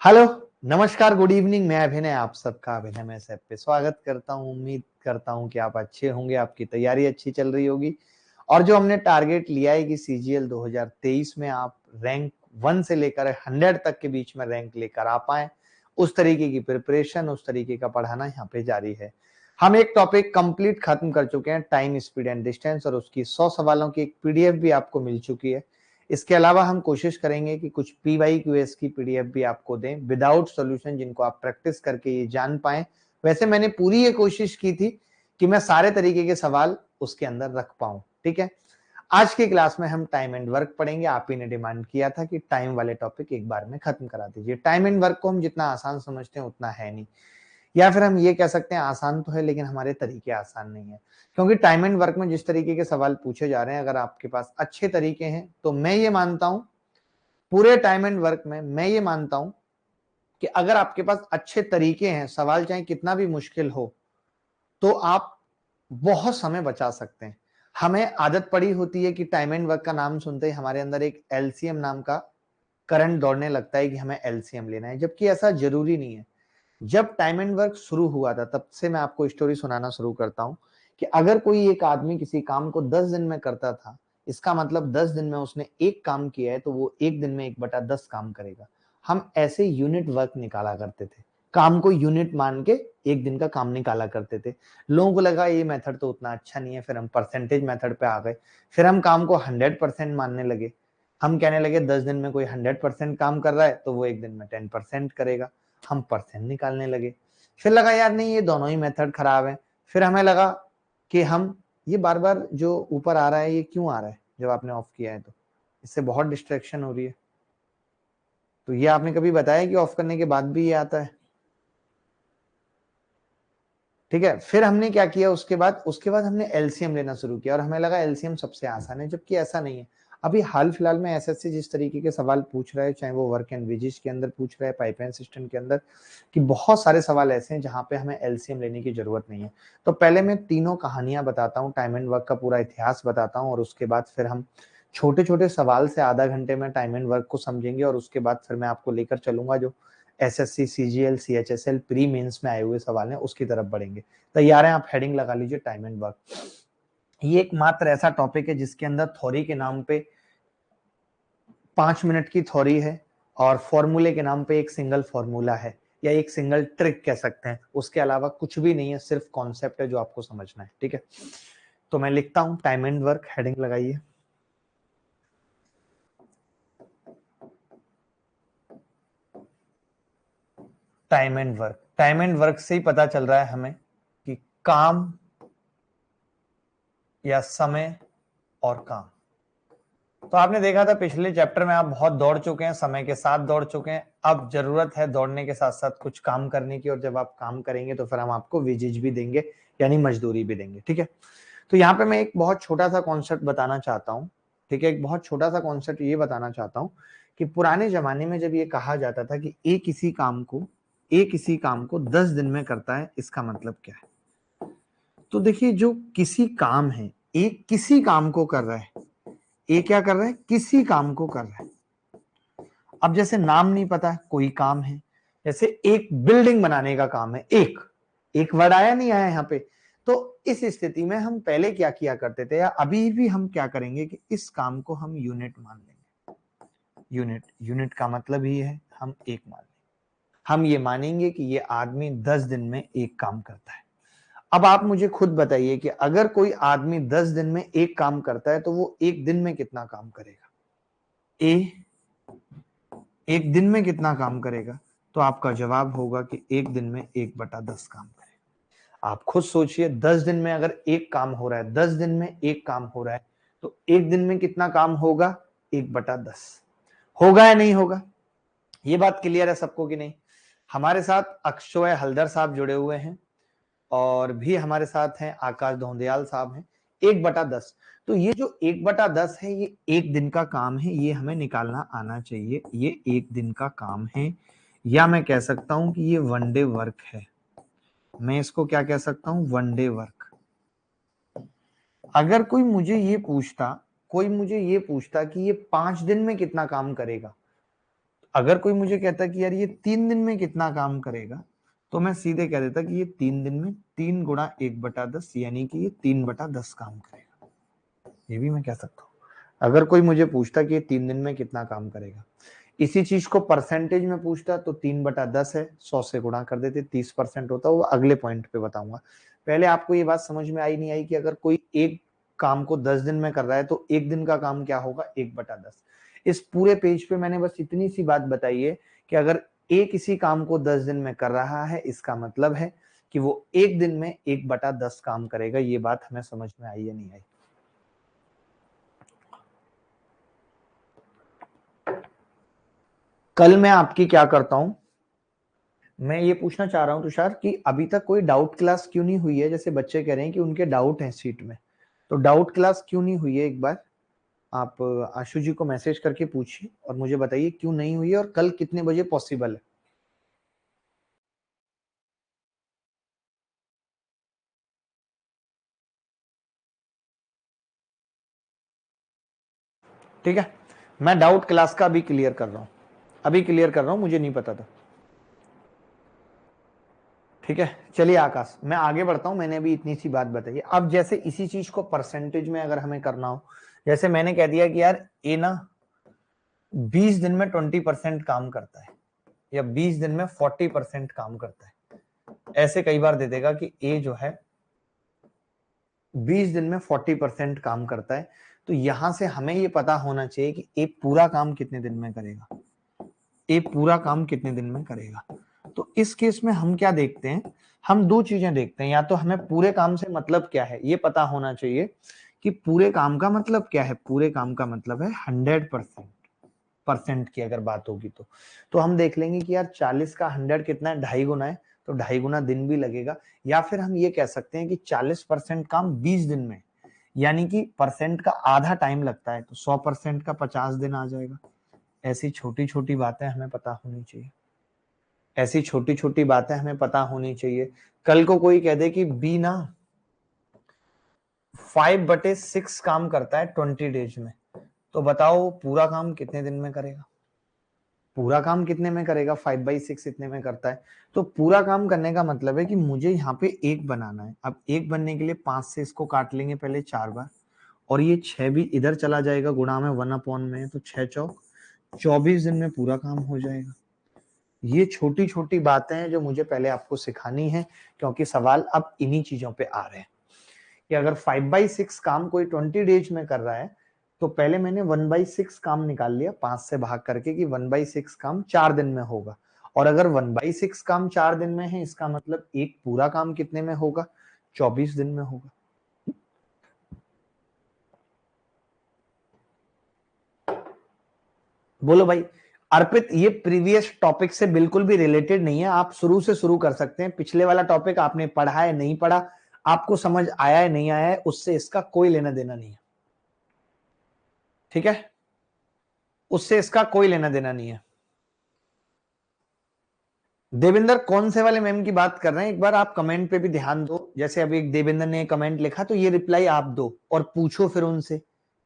Hello, नमस्कार, good evening. मैं अभिनय, आप सबका अभिनय में ऐप पे स्वागत करता हूँ। उम्मीद करता हूँ कि आप अच्छे होंगे, आपकी तैयारी अच्छी चल रही होगी और जो हमने टारगेट लिया है कि सीजीएल 2023 में आप रैंक 1 से लेकर 100 तक के बीच में रैंक लेकर आ पाए, उस तरीके की प्रिपरेशन, उस तरीके का पढ़ाना यहाँ पे जारी है। हम एक टॉपिक कंप्लीट खत्म कर चुके हैं, टाइम, स्पीड एंड डिस्टेंस, और उसकी 100 सवालों की एक पीडीएफ भी आपको मिल चुकी है। इसके अलावा हम कोशिश करेंगे कि कुछ PYQS की पीडीएफ भी आपको दें विदाउट सॉल्यूशन, जिनको आप प्रैक्टिस करके ये जान पाएं। वैसे मैंने पूरी ये कोशिश की थी कि मैं सारे तरीके के सवाल उसके अंदर रख पाऊं। ठीक है, आज की क्लास में हम टाइम एंड वर्क पढ़ेंगे। आप ही ने डिमांड किया था कि टाइम वाले टॉपिक एक बार में खत्म करा दीजिए। टाइम एंड वर्क को हम जितना आसान समझते हैं उतना है नहीं, या फिर हम ये कह सकते हैं आसान तो है लेकिन हमारे तरीके आसान नहीं है। क्योंकि टाइम एंड वर्क में जिस तरीके के सवाल पूछे जा रहे हैं, अगर आपके पास अच्छे तरीके हैं तो मैं ये मानता हूं, पूरे टाइम एंड वर्क में मैं ये मानता हूं कि अगर आपके पास अच्छे तरीके हैं, सवाल चाहे कितना भी मुश्किल हो, तो आप बहुत समय बचा सकते हैं। हमें आदत पड़ी होती है कि टाइम एंड वर्क का नाम सुनते ही हमारे अंदर एक एलसीएम नाम का करंट दौड़ने लगता है कि हमें एलसीएम लेना है, जबकि ऐसा जरूरी नहीं है। जब टाइम एंड वर्क शुरू हुआ था तब से मैं आपको स्टोरी सुनाना शुरू करता हूं कि अगर कोई एक आदमी किसी काम को 10 दिन में करता था, इसका मतलब 10 दिन में उसने एक काम किया है तो वो एक दिन में 1/10 काम करेगा। हम ऐसे यूनिट वर्क निकाला करते थे, काम को यूनिट मान के एक दिन का काम निकाला करते थे। लोगों को लगा ये मेथड तो उतना अच्छा नहीं है, फिर हम परसेंटेज मेथड पे आ गए। फिर हम काम को 100% मानने लगे। हम कहने लगे 10 दिन में कोई 100% काम कर रहा है तो वो एक दिन में 10% करेगा। हम परसेंट निकालने लगे। फिर लगा यार नहीं, ये दोनों ही मेथड खराब है। फिर हमें लगा कि हम ये बार बार जो ऊपर आ रहा है ये क्यों आ रहा है, जब आपने ऑफ किया है तो इससे बहुत डिस्ट्रैक्शन हो रही है। तो ये आपने कभी बताया कि ऑफ करने के बाद भी ये आता है? ठीक है, फिर हमने क्या किया, उसके बाद हमने एलसीएम लेना शुरू किया और हमें लगा एलसीएम सबसे आसान है, जबकि ऐसा नहीं है। अभी हाल फिलहाल में एसएससी जिस तरीके के सवाल पूछ रहा है, चाहे वो वर्क एंड विजिज के अंदर पूछ रहा है, पाइपलाइन सिस्टम के अंदर, कि बहुत सारे सवाल ऐसे हैं जहां पे हमें एलसीएम लेने की जरूरत नहीं है। तो पहले मैं तीनों कहानियां बताता हूँ, टाइम एंड वर्क का पूरा इतिहास बताता हूँ, और उसके बाद फिर हम छोटे छोटे सवाल से आधा घंटे में टाइम एंड वर्क को समझेंगे, और उसके बाद फिर मैं आपको लेकर चलूंगा जो SSC, CGL, CHSL pre mains में आए हुए सवाल हैं उसकी तरफ बढ़ेंगे। तैयार हैं आप? हेडिंग लगा लीजिए, टाइम एंड वर्क। ये एक मात्र ऐसा टॉपिक है जिसके अंदर थ्योरी के नाम पे 5 मिनट की थ्योरी है और फॉर्मूले के नाम पे एक सिंगल फॉर्मूला है, या एक सिंगल ट्रिक कह सकते हैं। उसके अलावा कुछ भी नहीं है, सिर्फ कॉन्सेप्ट है जो आपको समझना है। ठीक है, तो मैं लिखता हूं टाइम एंड वर्क, हेडिंग लगाइए। Time and work, time and work से ही पता चल रहा है हमें कि काम या समय और काम। तो आपने देखा था पिछले चैप्टर में आप बहुत दौड़ चुके हैं, समय के साथ दौड़ चुके हैं। अब जरूरत है दौड़ने के साथ साथ कुछ काम करने की, और जब आप काम करेंगे तो फिर हम आपको वेजेज भी देंगे, यानी मजदूरी भी देंगे। ठीक है, तो यहाँ पे मैं एक बहुत छोटा सा कॉन्सेप्ट बताना चाहता हूँ। ठीक है, एक बहुत छोटा सा कॉन्सेप्ट ये बताना चाहता हूँ कि पुराने जमाने में जब ये कहा जाता था कि एक किसी काम को 10 दिन में करता है, इसका मतलब क्या है? तो देखिए, जो किसी काम है, एक किसी काम को कर रहा है, एक क्या कर रहा है, किसी काम को कर रहा है। अब जैसे नाम नहीं पता है, कोई काम है, जैसे एक बिल्डिंग बनाने का काम है, एक एक वर्ड आया नहीं आया यहाँ पे। तो इस स्थिति में हम पहले क्या किया करते थे, या अभी भी हम क्या करेंगे कि इस काम को हम यूनिट मान लेंगे। यूनिट का मतलब ही है हम एक मान लेंगे। हम ये मानेंगे कि ये आदमी 10 दिन में एक काम करता है। अब आप मुझे खुद बताइए कि अगर कोई आदमी 10 दिन में एक काम करता है तो वो एक दिन में कितना काम करेगा? एक दिन में कितना काम करेगा? तो आपका जवाब होगा कि एक दिन में 1/10 काम करेगा। आप खुद सोचिए, 10 दिन में अगर एक काम हो रहा है, 10 दिन में एक काम हो रहा है, तो एक दिन में कितना काम होगा? 1/10 होगा या नहीं होगा? ये बात क्लियर है सबको कि नहीं? हमारे साथ अक्षय हल्दर साहब जुड़े हुए हैं, और भी हमारे साथ हैं आकाश धोंदियाल साहब हैं। 1/10, तो ये जो 1/10 है ये एक दिन का काम है, ये हमें निकालना आना चाहिए। ये एक दिन का काम है, या मैं कह सकता हूं कि ये वन डे वर्क है। मैं इसको क्या कह सकता हूं? One day work. अगर कोई मुझे ये पूछता कि ये 5 दिन में कितना काम करेगा, अगर कोई मुझे कहता कि यार ये 3 दिन में कितना काम करेगा, तो मैं सीधे कह देता कि ये 3 दिन में 3 गुणा 1/10 यानी कि ये 3/10 काम करेगा। ये भी मैं कह सकता हूँ। अगर कोई मुझे पूछता कि ये 3 दिन में कितना काम करेगा, इसी चीज को परसेंटेज में पूछता तो 3/10 है, 100 से गुणा कर देते, 30% होता, वो अगले पॉइंट पे बताऊंगा। पहले आपको ये बात समझ में आई नहीं आई कि अगर कोई एक काम को 10 दिन में कर रहा है तो एक दिन का काम क्या होगा, 1/10। इस पूरे पेज पे मैंने बस इतनी सी बात बताई है कि अगर एक किसी काम को 10 दिन में कर रहा है, इसका मतलब है कि वो एक दिन में 1/10 काम करेगा। ये बात हमें समझ में आई या नहीं आई? कल मैं आपकी क्या करता हूं, मैं ये पूछना चाह रहा हूं तुषार कि अभी तक कोई डाउट क्लास क्यों नहीं हुई है? जैसे बच्चे कह रहे हैं कि उनके डाउट हैं सीट में, तो डाउट क्लास क्यों नहीं हुई है? एक बार आप आशु जी को मैसेज करके पूछिए और मुझे बताइए क्यों नहीं हुई है और कल कितने बजे पॉसिबल है। ठीक है, मैं डाउट क्लास का अभी क्लियर कर रहा हूं, अभी क्लियर कर रहा हूं, मुझे नहीं पता था। ठीक है, चलिए आकाश, मैं आगे बढ़ता हूं। मैंने अभी इतनी सी बात बताई। अब जैसे इसी चीज को परसेंटेज में अगर हमें करना हो, जैसे मैंने कह दिया कि यार ए ना 20 दिन में 20% काम करता है या 20 दिन में 40% काम करता है, ऐसे कई बार दे देगा कि ए जो है 20 दिन में 40% काम करता है, तो यहां से हमें ये पता होना चाहिए कि ए पूरा काम कितने दिन में करेगा, ए पूरा काम कितने दिन में करेगा। तो इस केस में हम क्या देखते हैं, हम दो चीजें देखते हैं। या तो हमें पूरे काम से मतलब क्या है ये पता होना चाहिए कि पूरे काम का मतलब क्या है। पूरे काम का मतलब है 100%। परसेंट की अगर बात होगी तो हम देख लेंगे कि यार 40 का 100 कितना है, 2.5 गुना है, तो 2.5 गुना दिन भी लगेगा। या फिर हम ये कह सकते हैं कि 40% काम 20 दिन में, यानी कि परसेंट का आधा टाइम लगता है, तो 100% का 50 दिन आ जाएगा। ऐसी छोटी छोटी बातें हमें पता होनी चाहिए, ऐसी छोटी छोटी बातें हमें पता होनी चाहिए। कल को कोई कह दे कि बी ना 5/6 काम करता है 20 डेज में, तो बताओ पूरा काम कितने दिन में करेगा, पूरा काम कितने में करेगा, 5/6 इतने में करता है। तो पूरा काम करने का मतलब है कि मुझे यहाँ पे एक बनाना है। अब एक बनने के लिए 5 से इसको काट लेंगे पहले 4 बार, और ये 6 भी इधर चला जाएगा, गुणा में 1/, में तो 6 चौक 24 दिन में पूरा काम हो जाएगा। ये छोटी छोटी बातें हैं जो मुझे पहले आपको सिखानी है, क्योंकि सवाल अब इन्हीं चीजों पे आ रहे हैं कि अगर 5/6 काम कोई 20 डेज में कर रहा है, तो पहले मैंने 1/6 काम निकाल लिया 5 से भाग करके कि 1/6 काम 4 दिन में होगा। और अगर 1/6 काम 4 दिन में है, इसका मतलब एक पूरा काम कितने में होगा, 24 दिन में होगा। बोलो भाई। अर्पित, ये प्रीवियस टॉपिक से बिल्कुल भी रिलेटेड नहीं है, आप शुरू से शुरू कर सकते हैं। पिछले वाला टॉपिक आपने पढ़ा है नहीं पढ़ा, आपको समझ आया है नहीं आया है, उससे इसका कोई लेना देना नहीं है। ठीक है, उससे इसका कोई लेना देना नहीं है। देवेंद्र कौन से वाले मैम की बात कर रहे हैं, एक बार आप कमेंट पे भी ध्यान दो। जैसे अभी एक देवेंद्र ने कमेंट लिखा, तो ये रिप्लाई आप दो और पूछो फिर उनसे।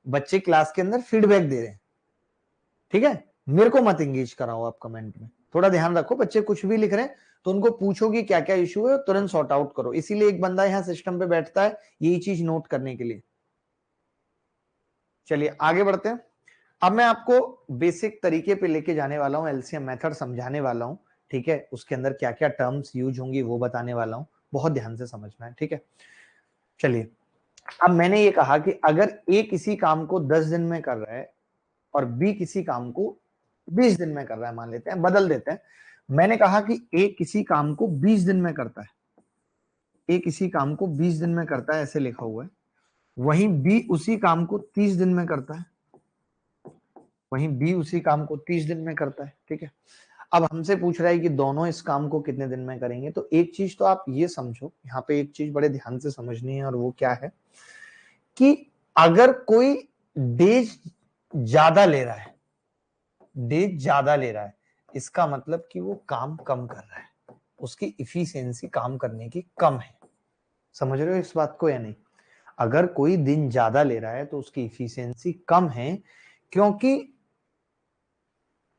बच्चे क्लास के अंदर फीडबैक दे रहे हैं, ठीक है, मेरे को मत इंगेज कराओ आप कमेंट में। थोड़ा ध्यान रखो, बच्चे कुछ भी लिख रहे हैं तो उनको पूछो कि क्या क्या इशू है, तुरंत सॉर्ट आउट करो। इसीलिए एक बंदा यहाँ सिस्टम पे बैठता है यही चीज नोट करने के लिए। चलिए आगे बढ़ते हैं। अब मैं आपको बेसिक तरीके पे लेके जाने वाला हूं, एलसीएम मेथड समझाने वाला हूं। ठीक है, उसके अंदर क्या क्या टर्म्स यूज होंगी वो बताने वाला हूं, बहुत ध्यान से समझना है। ठीक है, चलिए। अब मैंने ये कहा कि अगर ए किसी काम को 10 दिन में कर रहा है और बी किसी काम को 20 दिन में कर रहा है, मान लेते हैं, बदल देते हैं। मैंने कहा कि ए किसी काम को 20 दिन में करता है, ए किसी काम को 20 दिन में करता है, ऐसे लिखा हुआ है। वहीं बी उसी काम को 30 दिन में करता है, वहीं बी उसी काम को 30 दिन में करता है। ठीक है, अब हमसे पूछ रहा है कि दोनों इस काम को कितने दिन में करेंगे। तो एक चीज तो आप ये समझो, यहाँ पे एक चीज बड़े ध्यान से समझनी है, और वो क्या है कि अगर कोई डेज ज्यादा ले रहा है, डेज ज्यादा ले रहा है, इसका मतलब कि वो काम कम कर रहा है, उसकी इफिशियंसी काम करने की कम है। समझ रहे हो इस बात को या नहीं? अगर कोई दिन ज्यादा ले रहा है तो उसकी इफिशियंसी कम है, क्योंकि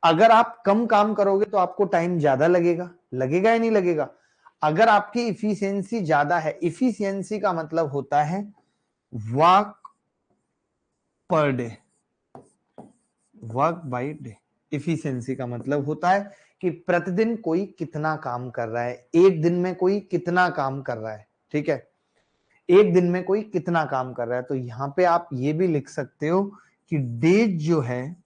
अगर आप कम काम करोगे तो आपको टाइम ज्यादा लगेगा, लगेगा या नहीं लगेगा? अगर आपकी इफिशियंसी ज्यादा है, इफिशियंसी का मतलब होता है work per day, work by day. Efficiency का मतलब होता है कि प्रतिदिन कोई कितना काम कर रहा है, एक दिन में कोई कितना काम कर रहा है, ठीक है, एक दिन में कोई कितना काम कर रहा है। तो यहां पे आप ये भी लिख सकते हो कि डेज जो है,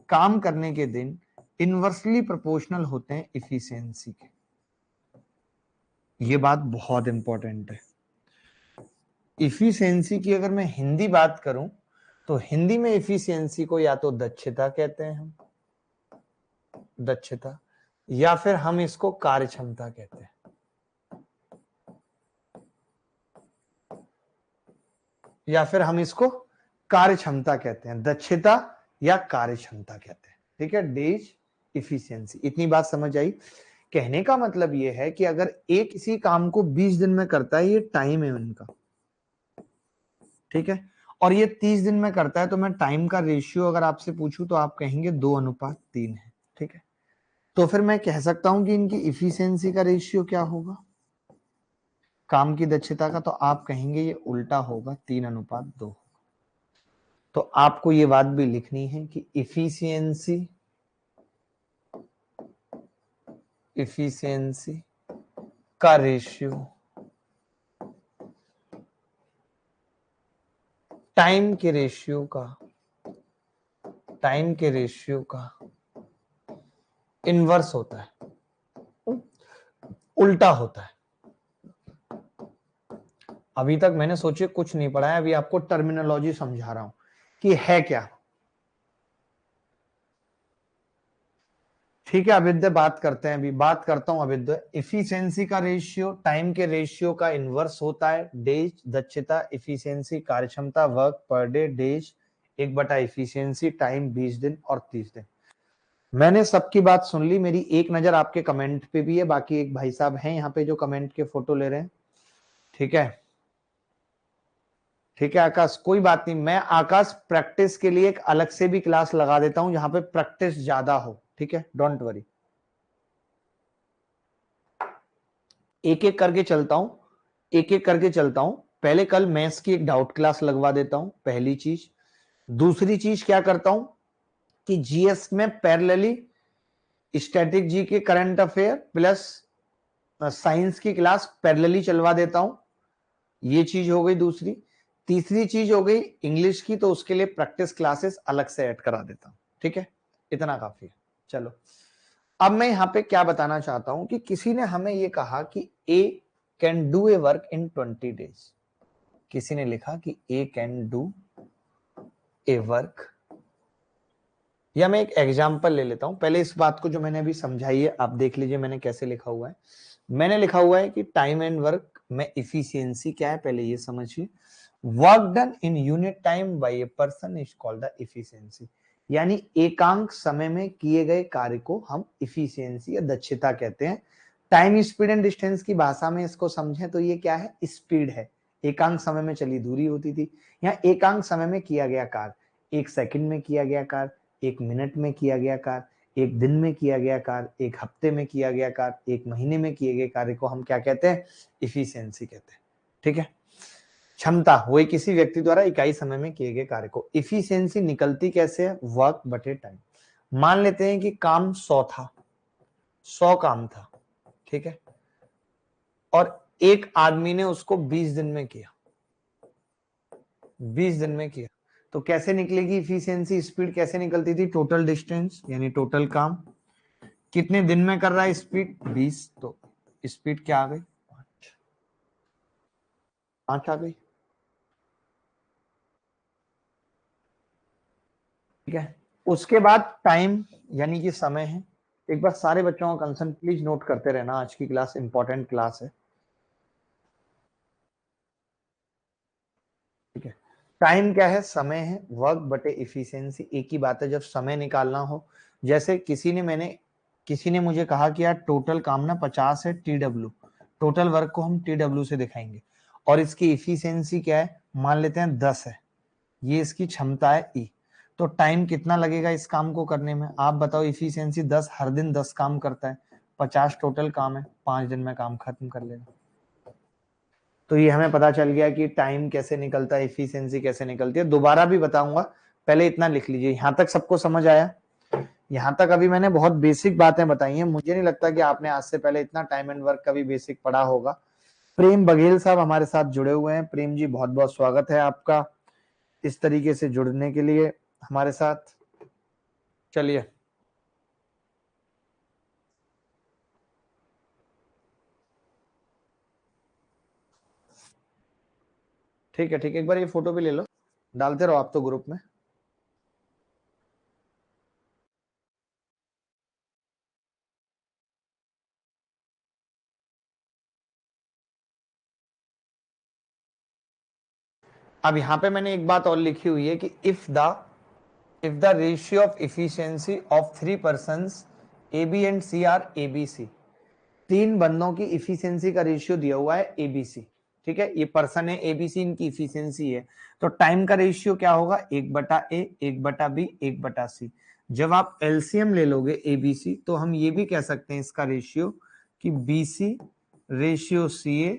काम करने के दिन, इनवर्सली प्रोपोर्शनल होते हैं इफिशियंसी के। ये बात बहुत इंपॉर्टेंट है। इफिशियंसी की अगर मैं हिंदी बात करूं तो हिंदी में इफिशियंसी को या तो दक्षता कहते हैं हम, दक्षता, या फिर हम इसको कार्य क्षमता कहते हैं, या फिर हम इसको कार्य क्षमता कहते हैं, दक्षता या कार्य क्षमता कहते हैं, ठीक है। डेज इफिशियंसी, इतनी बात समझ आई। कहने का मतलब ये है कि अगर एक किसी काम को 20 दिन में करता है, ये टाइम है उनका, ठीक है, और ये 30 दिन में करता है, तो मैं टाइम का रेशियो अगर आपसे पूछूं तो आप कहेंगे 2:3 है, ठीक है। तो फिर मैं कह सकता हूं कि इनकी इफिशियंसी का रेशियो क्या होगा, काम की दक्षता का, तो आप कहेंगे ये उल्टा होगा, 3:2। तो आपको ये बात भी लिखनी है कि इफिशियंसी, इफिशियंसी का रेशियो टाइम के रेशियो का, टाइम के रेशियो का इनवर्स होता है, उल्टा होता है। अभी तक मैंने सोचे कुछ नहीं पढ़ा है, अभी आपको टर्मिनोलॉजी समझा रहा हूं कि है क्या, ठीक है। अविद्य बात करते हैं, अभी बात करता हूं अविद्य। इफिशियंसी का रेशियो टाइम के रेशियो का इनवर्स होता है। डेज दक्षता, इफिशियंसी कार्यक्षमता, work per day, days 1/, efficiency time 20 दिन और 30 दिन। मैंने सबकी बात सुन ली, मेरी एक नजर आपके कमेंट पे भी है, बाकी एक भाई साहब हैं यहाँ पे जो कमेंट के फोटो ले रहे हैं, ठीक है, ठीक है आकाश, कोई बात नहीं, मैं आकाश प्रैक्टिस के लिए एक अलग से भी क्लास लगा देता हूं जहां पे प्रैक्टिस ज्यादा हो, ठीक है, डोंट वरी। एक एक करके चलता हूं, एक एक करके चलता हूं। पहले कल मैथ्स की एक डाउट क्लास लगवा देता हूं, पहली चीज। दूसरी चीज क्या करता हूं कि जीएस में पैरेलली स्टैटिक जी के करंट अफेयर प्लस साइंस की क्लास पैरेलली चलवा देता हूं, ये चीज हो गई दूसरी। तीसरी चीज हो गई इंग्लिश की, तो उसके लिए प्रैक्टिस क्लासेस अलग से ऐड करा देता हूं, ठीक है, इतना काफी है। चलो, अब मैं यहां पे क्या बताना चाहता हूं कि किसी ने हमें ये कहा कि A can do a work in 20 days. किसी ने लिखा कि A can do a work, या मैं एक एग्जांपल ले लेता हूं। पहले इस बात को जो मैंने अभी समझाई है आप देख लीजिए मैंने कैसे लिखा हुआ है। मैंने लिखा हुआ है कि टाइम एंड वर्क में इफिशियंसी क्या है, पहले ये समझिए। Work done in unit time by a person is called the efficiency, यानी एकांक समय में किए गए कार्य को हम इफिशियंसी या दक्षता कहते हैं। टाइम स्पीड एंड डिस्टेंस की भाषा में इसको समझें तो ये क्या है, स्पीड है, एकांक समय में चली दूरी होती थी। यहाँ एकांक समय में किया गया कार्य, 1 सेकंड में किया गया कार्य, 1 मिनट में किया गया कार्य, 1 दिन में किया गया कार्य, 1 हफ्ते में किया गया कार्य, 1 महीने में किए गए कार्य को हम क्या कहते हैं, इफिशियंसी कहते हैं, ठीक है। क्षमता हुई किसी व्यक्ति द्वारा इकाई समय में किए गए कार्य को। इफिशियंसी निकलती कैसे है, वर्क बटे टाइम। मान लेते हैं कि काम 100 था, 100 काम था, ठीक है, और एक आदमी ने उसको 20 दिन में किया, 20 दिन में किया, तो कैसे निकलेगी इफिशियंसी, स्पीड कैसे निकलती थी, टोटल डिस्टेंस यानी टोटल काम, कितने दिन में कर रहा है स्पीड 20, तो स्पीड क्या आ गई, 5 आ गई, ठीक है। उसके बाद टाइम यानी कि समय है। एक बार सारे बच्चों का कंसर्न प्लीज नोट करते रहना, आज की क्लास इंपॉर्टेंट क्लास है, ठीक है। टाइम क्या है, समय है, वर्क बटे इफिशियंसी, एक ही बात है। जब समय निकालना हो, जैसे किसी ने मुझे कहा कि यार टोटल काम ना 50 है TW, टोटल वर्क को हम TW से दिखाएंगे, और इसकी इफिशियंसी क्या है, मान लेते हैं 10 है, ये इसकी क्षमता है E। तो टाइम कितना लगेगा इस काम को करने में, आप बताओ। इफिशियंसी 10, हर दिन 10 काम करता है, 50 टोटल काम है, 5 दिन में काम खत्म कर लेगा। तो ये हमें पता चल गया कि टाइम कैसे निकलता है, इफिशियंसी कैसे निकलती है। दोबारा भी बताऊंगा, पहले इतना लिख लीजिए। यहां तक सबको समझ आया? यहां तक अभी मैंने बहुत बेसिक बातें बताई हैं, मुझे नहीं लगता कि आपने आज से पहले इतना टाइम एंड वर्क का भी बेसिक पढ़ा होगा। प्रेम बघेल साहब हमारे साथ जुड़े हुए हैं। प्रेम जी, बहुत बहुत स्वागत है आपका इस तरीके से जुड़ने के लिए हमारे साथ। चलिए, ठीक है, ठीक है, एक बार ये फोटो भी ले लो, डालते रहो आप तो ग्रुप में। अब यहां पे मैंने एक बात और लिखी हुई है कि if the ratio of efficiency of 3 persons A B and C are A B C, 3 बंदों की इफिशियंसी का रेशियो दिया हुआ है एबीसी, ठीक है, ये पर्सन है एबीसी, इनकी इफिशियंसी है, तो टाइम का रेशियो क्या होगा, 1/a, 1/b, 1/c। जब आप एलसीएम ले लोगे एबीसी, तो हम ये भी कह सकते हैं इसका रेशियो कि BC ratio CA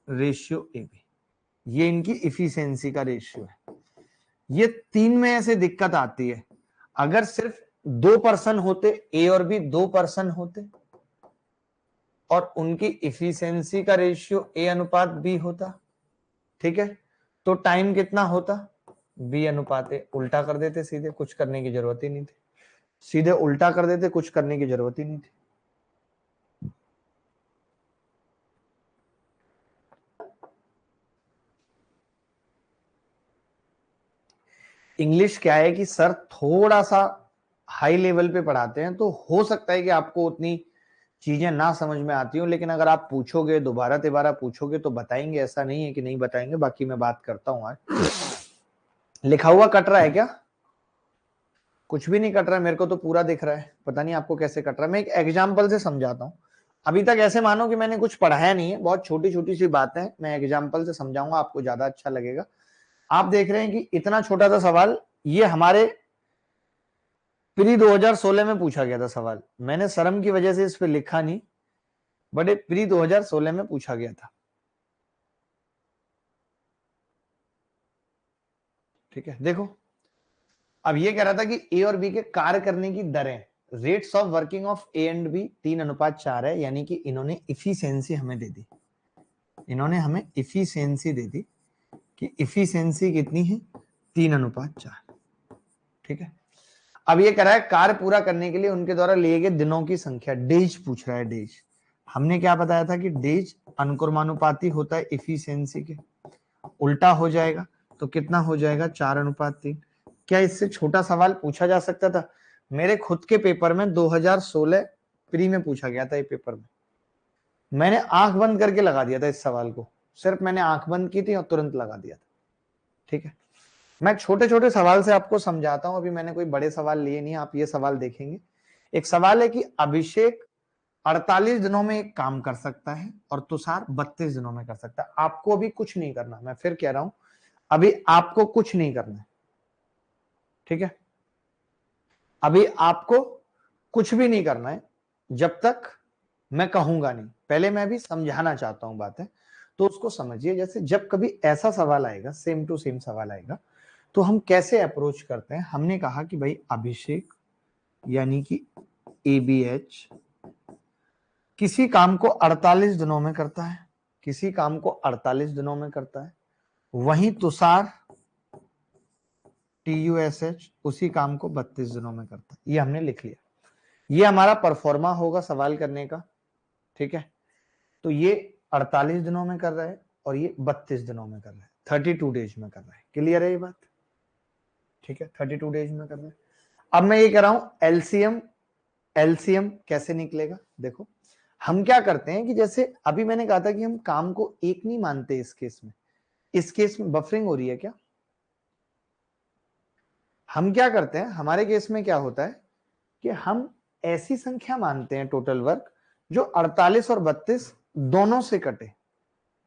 ratio AB, ये इनकी इफिशियंसी का रेशियो है। ये 3 में ऐसे दिक्कत आती है, अगर सिर्फ 2 पर्सन होते, ए और बी 2 पर्सन होते और उनकी इफिशियंसी का रेशियो ए अनुपात बी होता, ठीक है, तो टाइम कितना होता, बी अनुपात ए। उल्टा कर देते सीधे, कुछ करने की जरूरत ही नहीं थी, सीधे उल्टा कर देते, कुछ करने की जरूरत ही नहीं थी। इंग्लिश क्या है कि सर थोड़ा सा हाई लेवल पे पढ़ाते हैं, तो हो सकता है कि आपको उतनी चीजें ना समझ में आती हो, लेकिन अगर आप पूछोगे, दोबारा तिबारा पूछोगे तो बताएंगे, ऐसा नहीं है कि नहीं बताएंगे। बाकी मैं बात करता हूं आज। लिखा हुआ कट रहा है क्या? कुछ भी नहीं कट रहा है, मेरे को तो पूरा दिख रहा है, पता नहीं आपको कैसे कट रहा है। मैं एक एग्जाम्पल से समझाता हूँ। अभी तक ऐसे मानो कि मैंने कुछ पढ़ाया नहीं है, बहुत छोटी छोटी सी बातें, मैं एग्जाम्पल से समझाऊंगा, आपको ज्यादा अच्छा लगेगा। आप देख रहे हैं कि इतना छोटा सा सवाल, ये हमारे प्री 2016 में पूछा गया था सवाल, मैंने शर्म की वजह से इस पे लिखा नहीं, बट प्री 2016 में पूछा गया था, ठीक है। देखो, अब ये कह रहा था कि ए और बी के कार्य करने की दरें, rates of working of A and B 3:4 है, यानी कि इन्होंने इफिशियंसी हमें दे दी, इन्होंने हमें इफिशियंसी दे दी कि इफिशियंसी कितनी है, 3:4, ठीक है। अब ये कह रहा है कार्य पूरा करने के लिए उनके द्वारा लिए गए दिनों की संख्या, डेज पूछ रहा है, डेज। हमने क्या बताया था कि डेज अनुक्रमानुपाती होता है इफिशियंसी के, उल्टा हो जाएगा तो कितना हो जाएगा, 4:3। क्या इससे छोटा सवाल पूछा जा सकता था? मेरे खुद के पेपर में 2016 प्री में पूछा गया था, ये पेपर में मैंने आंख बंद करके लगा दिया था इस सवाल को, सिर्फ मैंने आंख बंद की थी और तुरंत लगा दिया था, ठीक है। मैं छोटे छोटे सवाल से आपको समझाता हूं, अभी मैंने कोई बड़े सवाल लिए नहीं, आप ये सवाल देखेंगे। एक सवाल है कि अभिषेक 48 दिनों में एक काम कर सकता है और तुषार 32 दिनों में कर सकता है। आपको अभी कुछ नहीं करना, मैं फिर कह रहा हूं, अभी आपको कुछ नहीं करना है, ठीक है। अभी आपको कुछ भी नहीं करना है जब तक मैं कहूंगा नहीं, पहले मैं भी समझाना चाहता हूं बातें, तो उसको समझिए। जैसे जब कभी ऐसा सवाल आएगा, सेम टू सेम सवाल आएगा, तो हम कैसे अप्रोच करते हैं। हमने कहा कि भाई अभिषेक यानी कि एबीएच किसी काम को 48 दिनों में करता है, किसी काम को 48 दिनों में करता है, वहीं तुषार TUSH उसी काम को 32 दिनों में करता है। ये हमने लिख लिया, ये हमारा परफॉर्मा होगा सवाल करने का, ठीक है। तो ये 48 दिनों में कर रहा है और ये 32 दिनों में कर रहा है, 32 डेज में कर रहा है। क्लियर है ये बात? ठीक है, 32 डेज में कर रहा है। अब मैं ये कह रहा हूं एलसीएम कैसे निकलेगा। देखो, हम क्या करते हैं कि जैसे अभी मैंने कहा था कि हम काम को एक नहीं मानते इस केस में, इस केस में बफरिंग हो रही है क्या? हम क्या करते हैं, हमारे केस में क्या होता है कि हम ऐसी संख्या मानते हैं टोटल वर्क जो 48 और 32 दोनों से कटे,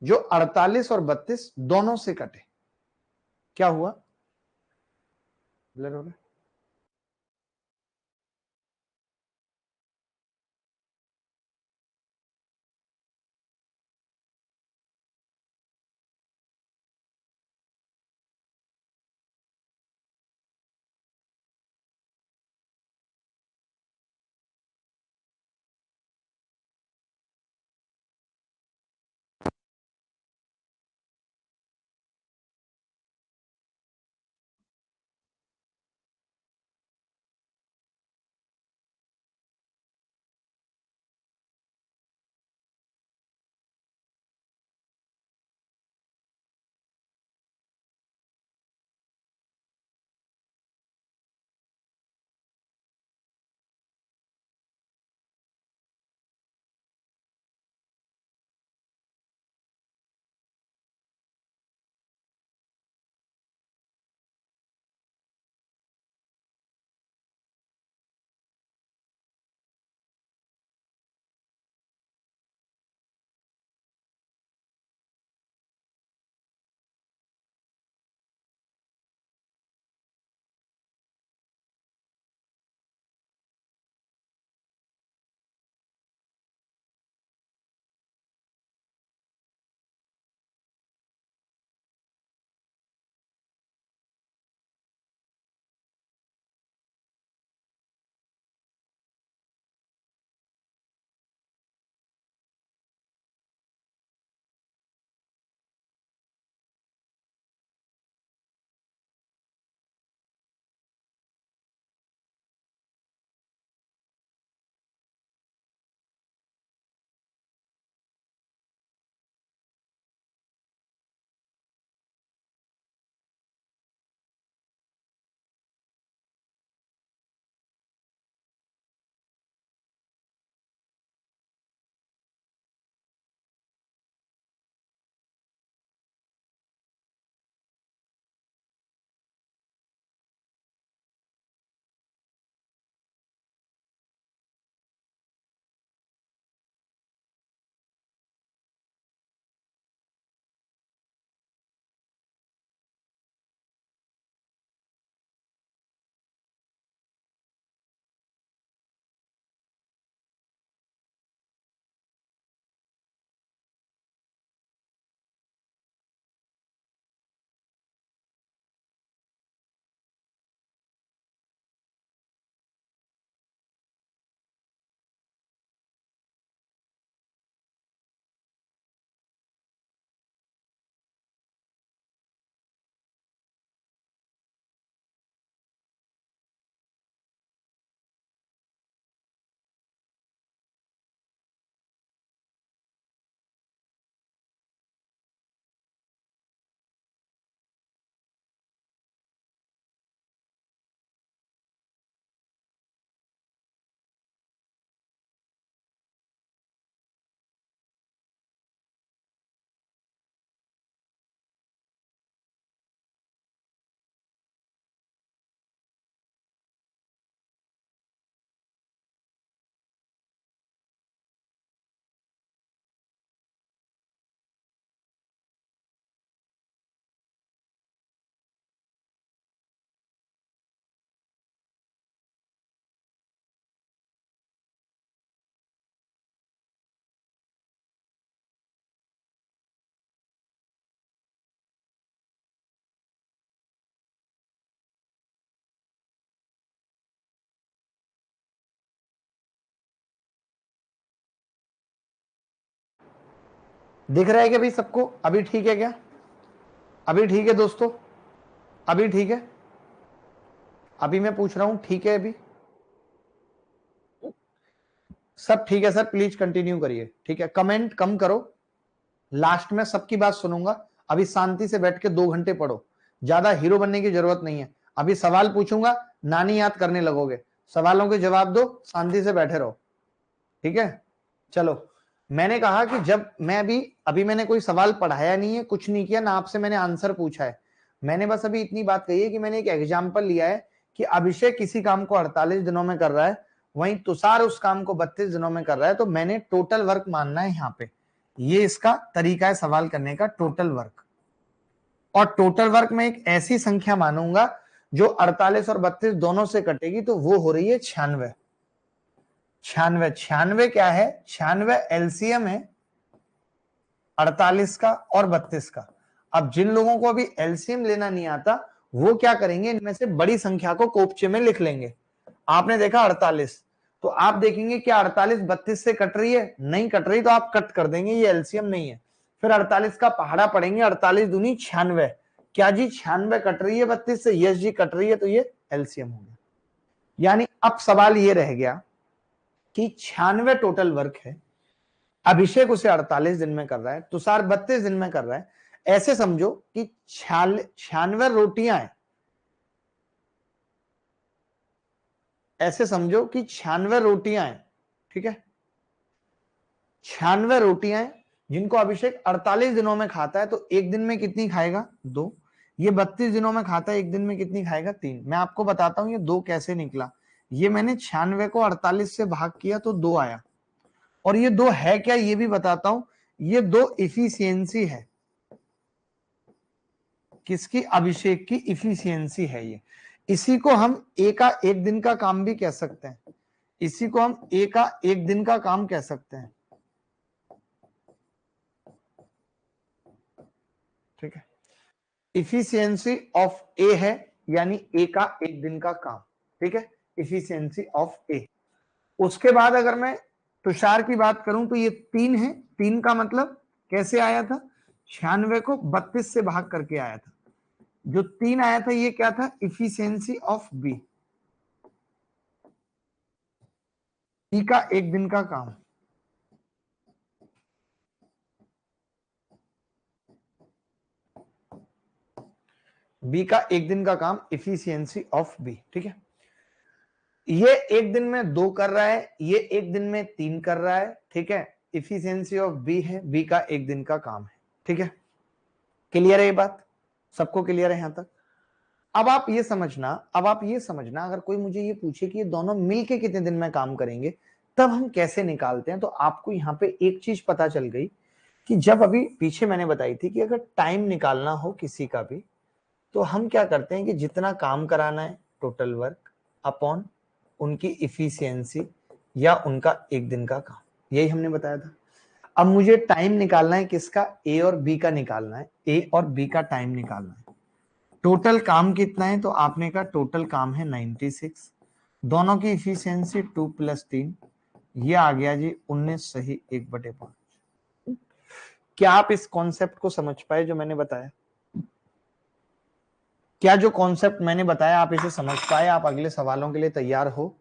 जो 48 और 32 दोनों से कटे। क्या हुआ? ब्लर हो रहा है? दिख रहा है क्या भाई सबको? अभी ठीक है क्या? अभी ठीक है दोस्तों? अभी ठीक है? अभी मैं पूछ रहा हूं ठीक है अभी? सब ठीक है सर, प्लीज कंटिन्यू करिए। ठीक है, कमेंट कम करो, लास्ट में सबकी बात सुनूंगा। अभी शांति से बैठ के 2 घंटे पढ़ो, ज्यादा हीरो बनने की जरूरत नहीं है। अभी सवाल पूछूंगा, नानी याद करने लगोगे, सवालों के जवाब दो, शांति से बैठे रहो। ठीक है, चलो। मैंने कहा कि जब मैं अभी मैंने कोई सवाल पढ़ाया नहीं है, कुछ नहीं किया ना, आपसे मैंने आंसर पूछा है। मैंने बस अभी इतनी बात कही है कि मैंने एक एग्जाम्पल लिया है कि अभिषेक किसी काम को 48 दिनों में कर रहा है, वहीं तुषार उस काम को 32 दिनों में कर रहा है, तो मैंने टोटल वर्क मानना है यहाँ पे। ये इसका तरीका है सवाल करने का, टोटल वर्क। और टोटल वर्क में एक ऐसी संख्या मानूंगा जो 48 और 32 दोनों से कटेगी, तो वो हो रही है 96। 96 96 क्या है? 96 एलसीएम है 48 का और 32 का। अब जिन लोगों को अभी एलसीएम लेना नहीं आता, वो क्या करेंगे, इनमें से बड़ी संख्या को कोपचे में लिख लेंगे। आपने देखा 48, तो आप देखेंगे क्या 48 32 से कट रही है? नहीं कट रही, तो आप कट कर देंगे, ये एलसीएम नहीं है। फिर 48 का पहाड़ा पढ़ेंगे, 48 दूनी 96। क्या जी 96 कट रही है 32 से? यस जी कट रही है, तो ये एलसीएम हो गया। यानी अब सवाल ये रह गया कि 96 टोटल वर्क है, अभिषेक उसे 48 दिन में कर रहा है, तुषार 32 दिन में कर रहा है। ऐसे समझो कि 96 रोटियां हैं, ऐसे समझो कि 96 रोटियां हैं। ठीक है, 96 रोटियां हैं जिनको अभिषेक 48 दिनों में खाता है, तो एक दिन में कितनी खाएगा? 2। ये 32 दिनों में खाता है, एक दिन में कितनी खाएगा? 3। मैं आपको बताता हूं ये 2 कैसे निकला। ये मैंने 96 को 48 से भाग किया तो 2 आया। और ये 2 है क्या, ये भी बताता हूं। ये 2 इफिशियंसी है, किसकी? अभिषेक की इफिशियंसी है ये। इसी को हम ए का एक दिन का काम भी कह सकते हैं, इसी को हम ए का एक दिन का काम कह सकते हैं। ठीक है, इफिशियंसी ऑफ ए है, यानी ए का एक दिन का काम। ठीक है, इफिशियंसी ऑफ ए। उसके बाद अगर मैं तुषार की बात करूं तो ये 3 है। 3 का मतलब कैसे आया था? 96 को 32 से भाग करके आया था। जो 3 आया था ये क्या था? इफिशियंसी ऑफ बी, बी का एक दिन का काम। बी का एक दिन का काम, इफिशियंसी ऑफ बी। ठीक है, ये एक दिन में 2 कर रहा है, ये एक दिन में 3 कर रहा है। ठीक है, इफिशियंसी ऑफ बी है, बी का एक दिन का काम है। ठीक है, क्लियर है ये बात? सबको क्लियर है यहां तक? अब आप ये समझना, अगर कोई मुझे ये पूछे कि ये दोनों मिलके कितने दिन में काम करेंगे, तब हम कैसे निकालते हैं, तो आपको यहां पे एक चीज पता चल गई कि जब अभी पीछे मैंने बताई थी कि अगर टाइम निकालना हो किसी का भी, तो हम क्या करते हैं कि जितना काम कराना है टोटल वर्क अपॉन उनकी इफिशियंसी या उनका एक दिन का काम, यही हमने बताया था। अब मुझे टाइम निकालना है किसका? ए और बी का निकालना है, ए और बी का टाइम निकालना है। टोटल काम कितना है? तो आपने कहा टोटल काम है 96, दोनों की इफिशियंसी 2 + 3, ये आ गया जी 19 सही 1/5। क्या आप इस कॉन्सेप्ट को समझ पाए जो मैंने बताया? क्या जो कॉन्सेप्ट मैंने बताया आप इसे समझ पाए? आप अगले सवालों के लिए तैयार हो?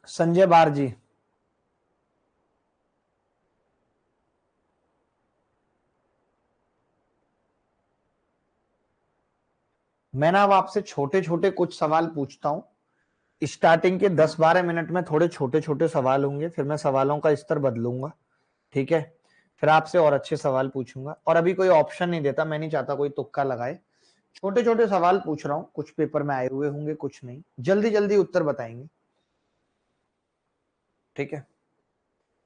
संजय बार जी, मैं ना अब आपसे छोटे छोटे कुछ सवाल पूछता हूं। स्टार्टिंग के 10-12 मिनट में थोड़े छोटे छोटे सवाल होंगे, फिर मैं सवालों का स्तर बदलूंगा। ठीक है, फिर आपसे और अच्छे सवाल पूछूंगा। और अभी कोई ऑप्शन नहीं देता, मैं नहीं चाहता कोई तुक्का लगाए। छोटे छोटे सवाल पूछ रहा हूं, कुछ पेपर में आए हुए होंगे, कुछ नहीं, जल्दी जल्दी उत्तर बताएंगे। ठीक है,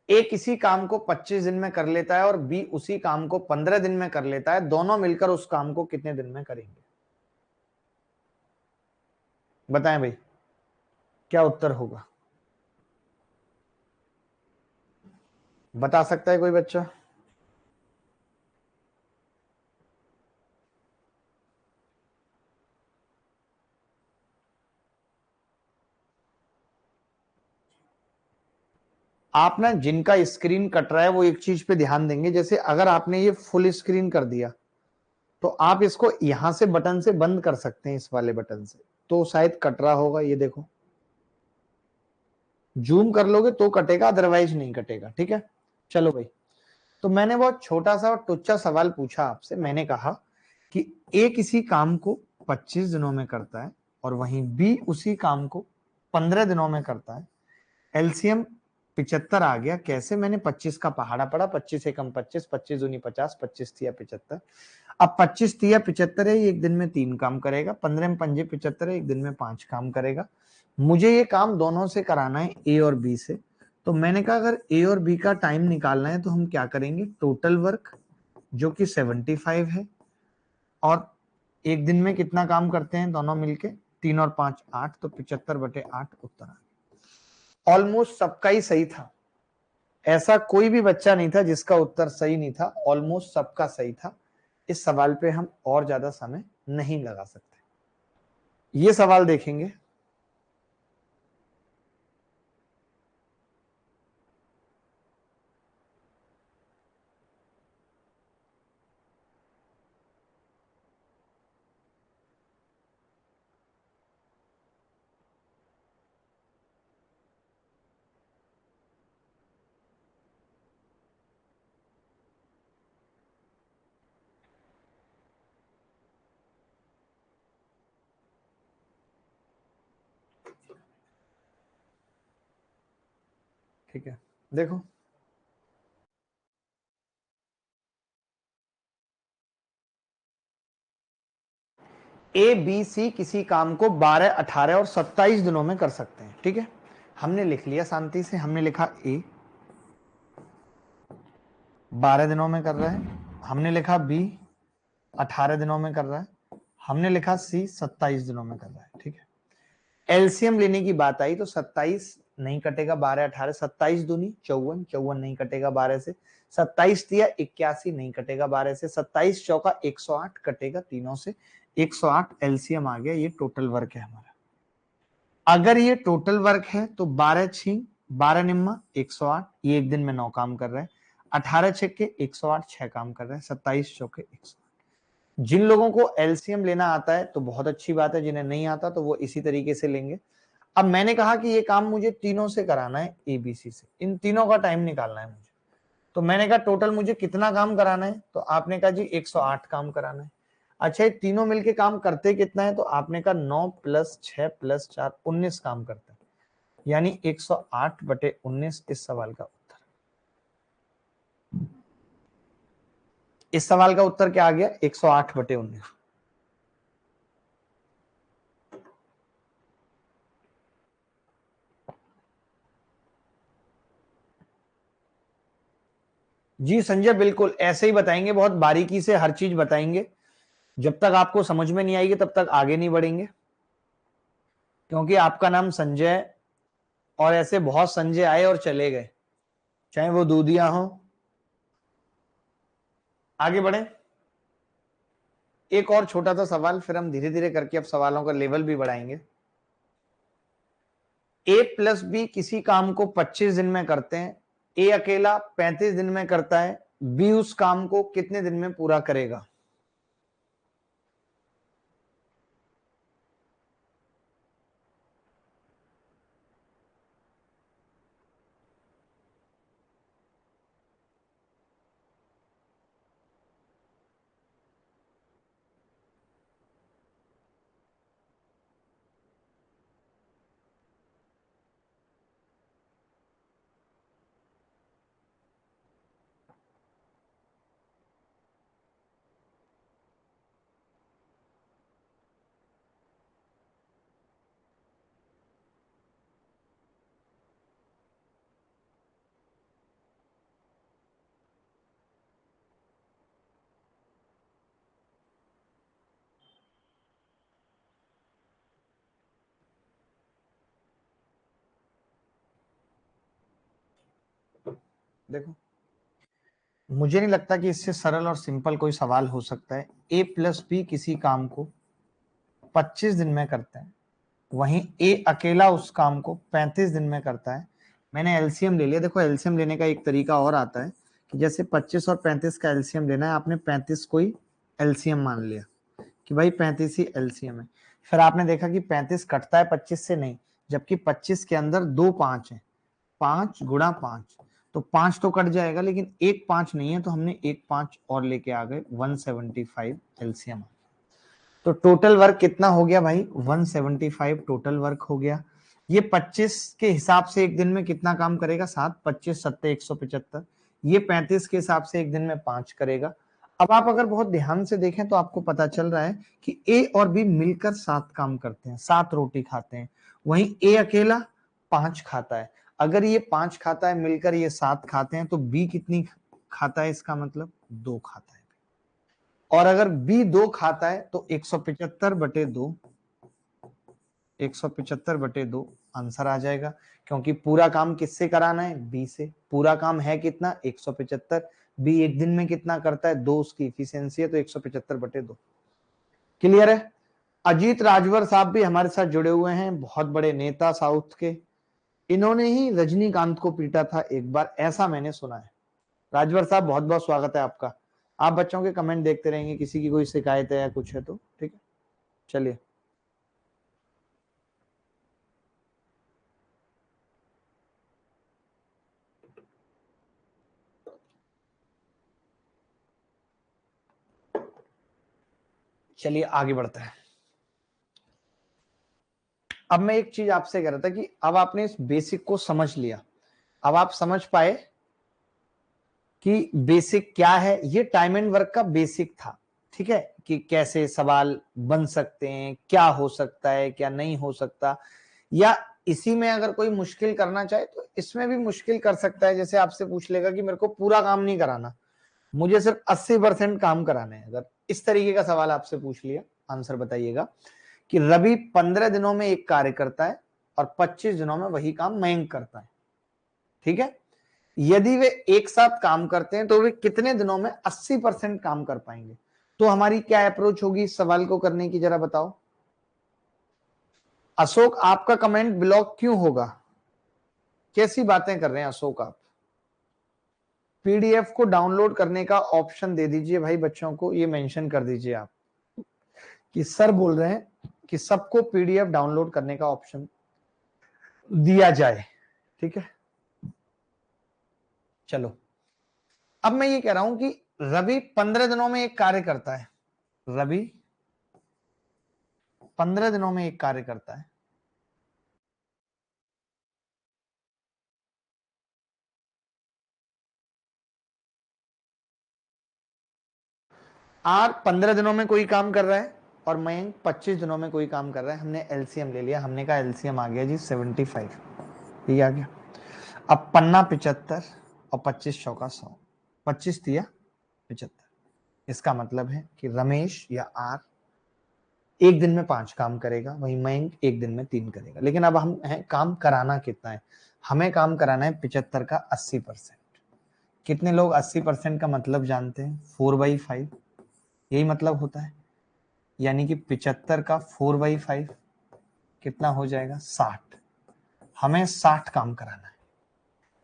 ए किसी काम को 25 दिन में कर लेता है और बी उसी काम को 15 दिन में कर लेता है, दोनों मिलकर उस काम को कितने दिन में करेंगे? बताएं भाई, क्या उत्तर होगा? बता सकता है कोई बच्चा? आप ना जिनका स्क्रीन कट रहा है वो एक चीज पे ध्यान देंगे, जैसे अगर आपने ये फुल स्क्रीन कर दिया तो आप इसको यहां से बटन से बंद कर सकते हैं, इस वाले बटन से, तो शायद कट रहा होगा। ये देखो, जूम कर लोगे तो कटेगा, अदरवाइज नहीं कटेगा। ठीक है, चलो भाई। तो मैंने बहुत छोटा सा और टुच्चा सवाल पूछा आपसे। मैंने कहा कि ए किसी काम को 25 दिनों में करता है और वहीं बी उसी काम को 15 दिनों में करता है। एलसीएम 75 आ गया। कैसे? मैंने 25 का पहाड़ा पड़ा, 25 एकम 25, 25 दूनी 50, 25 तिया 75। अब 25 तिया 75 है, ये एक दिन में 3 काम करेगा। 15 में पंजे 75 है, एक दिन में 5 काम करेगा। मुझे ये काम दोनों से कराना है, ए और बी से। तो मैंने कहा अगर ए और बी का टाइम निकालना है तो हम क्या करेंगे, टोटल वर्क जो कि 75 है, और एक दिन में कितना काम करते हैं दोनों मिलके, 3 और 5 8, तो 75/8 उत्तर आ गया। ऑलमोस्ट सबका ही सही था, ऐसा कोई भी बच्चा नहीं था जिसका उत्तर सही नहीं था, ऑलमोस्ट सबका सही था। इस सवाल पे हम और ज्यादा समय नहीं लगा सकते। ये सवाल देखेंगे। ठीक है, देखो ए बी सी किसी काम को 12 18 और 27 दिनों में कर सकते हैं। ठीक है, हमने लिख लिया शांति से। हमने लिखा ए 12 दिनों में कर रहा है, हमने लिखा बी 18 दिनों में कर रहा है, हमने लिखा सी 27 दिनों में कर रहा है। ठीक है, एलसीएम लेने की बात आई तो 27 नहीं कटेगा, 12 18, 27 दूनी 54, 54 नहीं कटेगा 12 से, 27 तिया 81 नहीं कटेगा 12 से, 27 चौका 108 कटेगा तीनों से, 108 एलसीएम आ गया। ये टोटल वर्क है हमारा। अगर ये टोटल वर्क है तो 12 6 12 निम्मा 108, ये एक दिन में 9 काम कर रहा है। 18 छक्के 108 6 काम कर रहा है। 27 चौके 108। जिन लोगों को एलसीएम लेना आता है तो बहुत अच्छी बात है, जिन्हें नहीं आता तो वो इसी तरीके से लेंगे। अब मैंने कहा कि ये काम मुझे तीनों से कराना है, एबीसी से, इन तीनों का टाइम निकालना है मुझे। तो मैंने कहा टोटल मुझे कितना काम कराना है, तो आपने कहा जी 108 काम कराना है। अच्छा, ये तीनों मिलके काम करते कितना है, तो आपने कहा 9 + 6 + 4 19 काम करते हैं, यानी 108/19 इस सवाल का उत्तर। इस सवाल का उत्तर क्या आ गया, 108/19। जी संजय, बिल्कुल ऐसे ही बताएंगे, बहुत बारीकी से हर चीज बताएंगे। जब तक आपको समझ में नहीं आएगी तब तक आगे नहीं बढ़ेंगे, क्योंकि आपका नाम संजय और ऐसे बहुत संजय आए और चले गए, चाहे वो दूधिया हो। आगे बढ़े, एक और छोटा सा सवाल, फिर हम धीरे धीरे करके अब सवालों का लेवल भी बढ़ाएंगे। ए प्लस बी किसी काम को 25 दिन में करते हैं, ए अकेला 35 दिन में करता है, बी उस काम को कितने दिन में पूरा करेगा। देखो, मुझे नहीं लगता कि इससे सरल और सिंपल कोई सवाल हो सकता है। ए प्लस बी किसी काम को 25 दिन में करते हैं, वहीं ए अकेला उस काम को 35 दिन में करता है, मैंने एलसीएम ले लिया। देखो एलसीएम लेने का एक तरीका और आता है कि जैसे 25 और 35 का एलसीएम लेना है, आपने 35 को ही एलसीएम मान लिया कि भाई 35 ही एलसीएम है। फिर आपने देखा कि 35 कटता है 25 से, नहीं, जबकि 25 के अंदर दो 5 है, 5 गुणा 5, तो 5 तो कट जाएगा लेकिन एक 5 नहीं है, तो हमने एक 5 और लेके आ गए, 175 एलसीएम। तो टोटल वर्क कितना हो गया भाई, 175 टोटल वर्क हो गया। ये 25 के हिसाब से एक दिन में कितना काम करेगा, 7, 25 सत्ते 175। ये 35 के हिसाब से एक दिन में 5 करेगा। अब आप अगर बहुत ध्यान से देखें तो आपको पता चल रहा है कि ए और बी मिलकर 7 काम करते हैं, 7 रोटी खाते हैं, वहीं ए अकेला 5 खाता है। अगर ये 5 खाता है, मिलकर ये 7 खाते हैं, तो बी कितनी खाता है, इसका मतलब 2 खाता है। और अगर बी 2 खाता है तो 175/2, 175/2 आंसर आ जाएगा, क्योंकि पूरा काम किससे कराना है, बी से। पूरा काम है कितना, 175। बी एक दिन में कितना करता है, 2 उसकी इफिशियंसी है, तो 175/2। क्लियर है। अजीत राजभर साहब भी हमारे साथ जुड़े हुए हैं, बहुत बड़े नेता साउथ के। इन्होंने ही रजनीकांत को पीटा था एक बार, ऐसा मैंने सुना है। राजभर साहब बहुत बहुत स्वागत है आपका। आप बच्चों के कमेंट देखते रहेंगे, किसी की कोई शिकायत है या कुछ है तो ठीक है। चलिए, चलिए आगे बढ़ते हैं। अब मैं एक चीज आपसे कह रहा था कि अब आपने इस बेसिक को समझ लिया, अब आप समझ पाए कि बेसिक क्या है। ये टाइम एंड वर्क का बेसिक था, ठीक है, कि कैसे सवाल बन सकते हैं, क्या हो सकता है, क्या नहीं हो सकता, या इसी में अगर कोई मुश्किल करना चाहे तो इसमें भी मुश्किल कर सकता है। जैसे आपसे पूछ लेगा कि मेरे को पूरा काम नहीं कराना, मुझे सिर्फ 80% काम कराने हैं, अगर इस तरीके का सवाल आपसे पूछ लिया, आंसर बताइएगा कि रवि 15 दिनों में एक कार्य करता है और 25 दिनों में वही काम मयंक करता है, ठीक है। यदि वे एक साथ काम करते हैं तो वे कितने दिनों में 80% काम कर पाएंगे। तो हमारी क्या अप्रोच होगी इस सवाल को करने की, जरा बताओ। अशोक, आपका कमेंट ब्लॉक क्यों होगा, कैसी बातें कर रहे हैं अशोक आप। पीडीएफ को डाउनलोड करने का ऑप्शन दे दीजिए भाई बच्चों को, ये मेंशन कर दीजिए आप कि सर बोल रहे हैं कि सबको पीडीएफ डाउनलोड करने का ऑप्शन दिया जाए, ठीक है। चलो, अब मैं ये कह रहा हूं कि रवि 15 दिनों में एक कार्य करता है, रवि 15 दिनों में एक कार्य करता है। आर 15 दिनों में कोई काम कर रहा है और मयंक 25 दिनों में कोई काम कर रहा है। हमने एलसीएम ले लिया, हमने कहा एलसीएम आ गया जी 75, ये आ गया। अब पन्ना 75 और 25 चौका 100, 25 दिया 75। इसका मतलब है कि रमेश या आर एक दिन में 5 काम करेगा, वही मयंक एक दिन में 3 करेगा। लेकिन अब हम हैं काम कराना कितना है, हमें काम कराना है 75 का 80%। कितने लोग 80% का मतलब जानते हैं, 4/5, यही मतलब होता है। यानी कि 75 का 4/5 कितना हो जाएगा, 60। हमें 60 काम कराना है,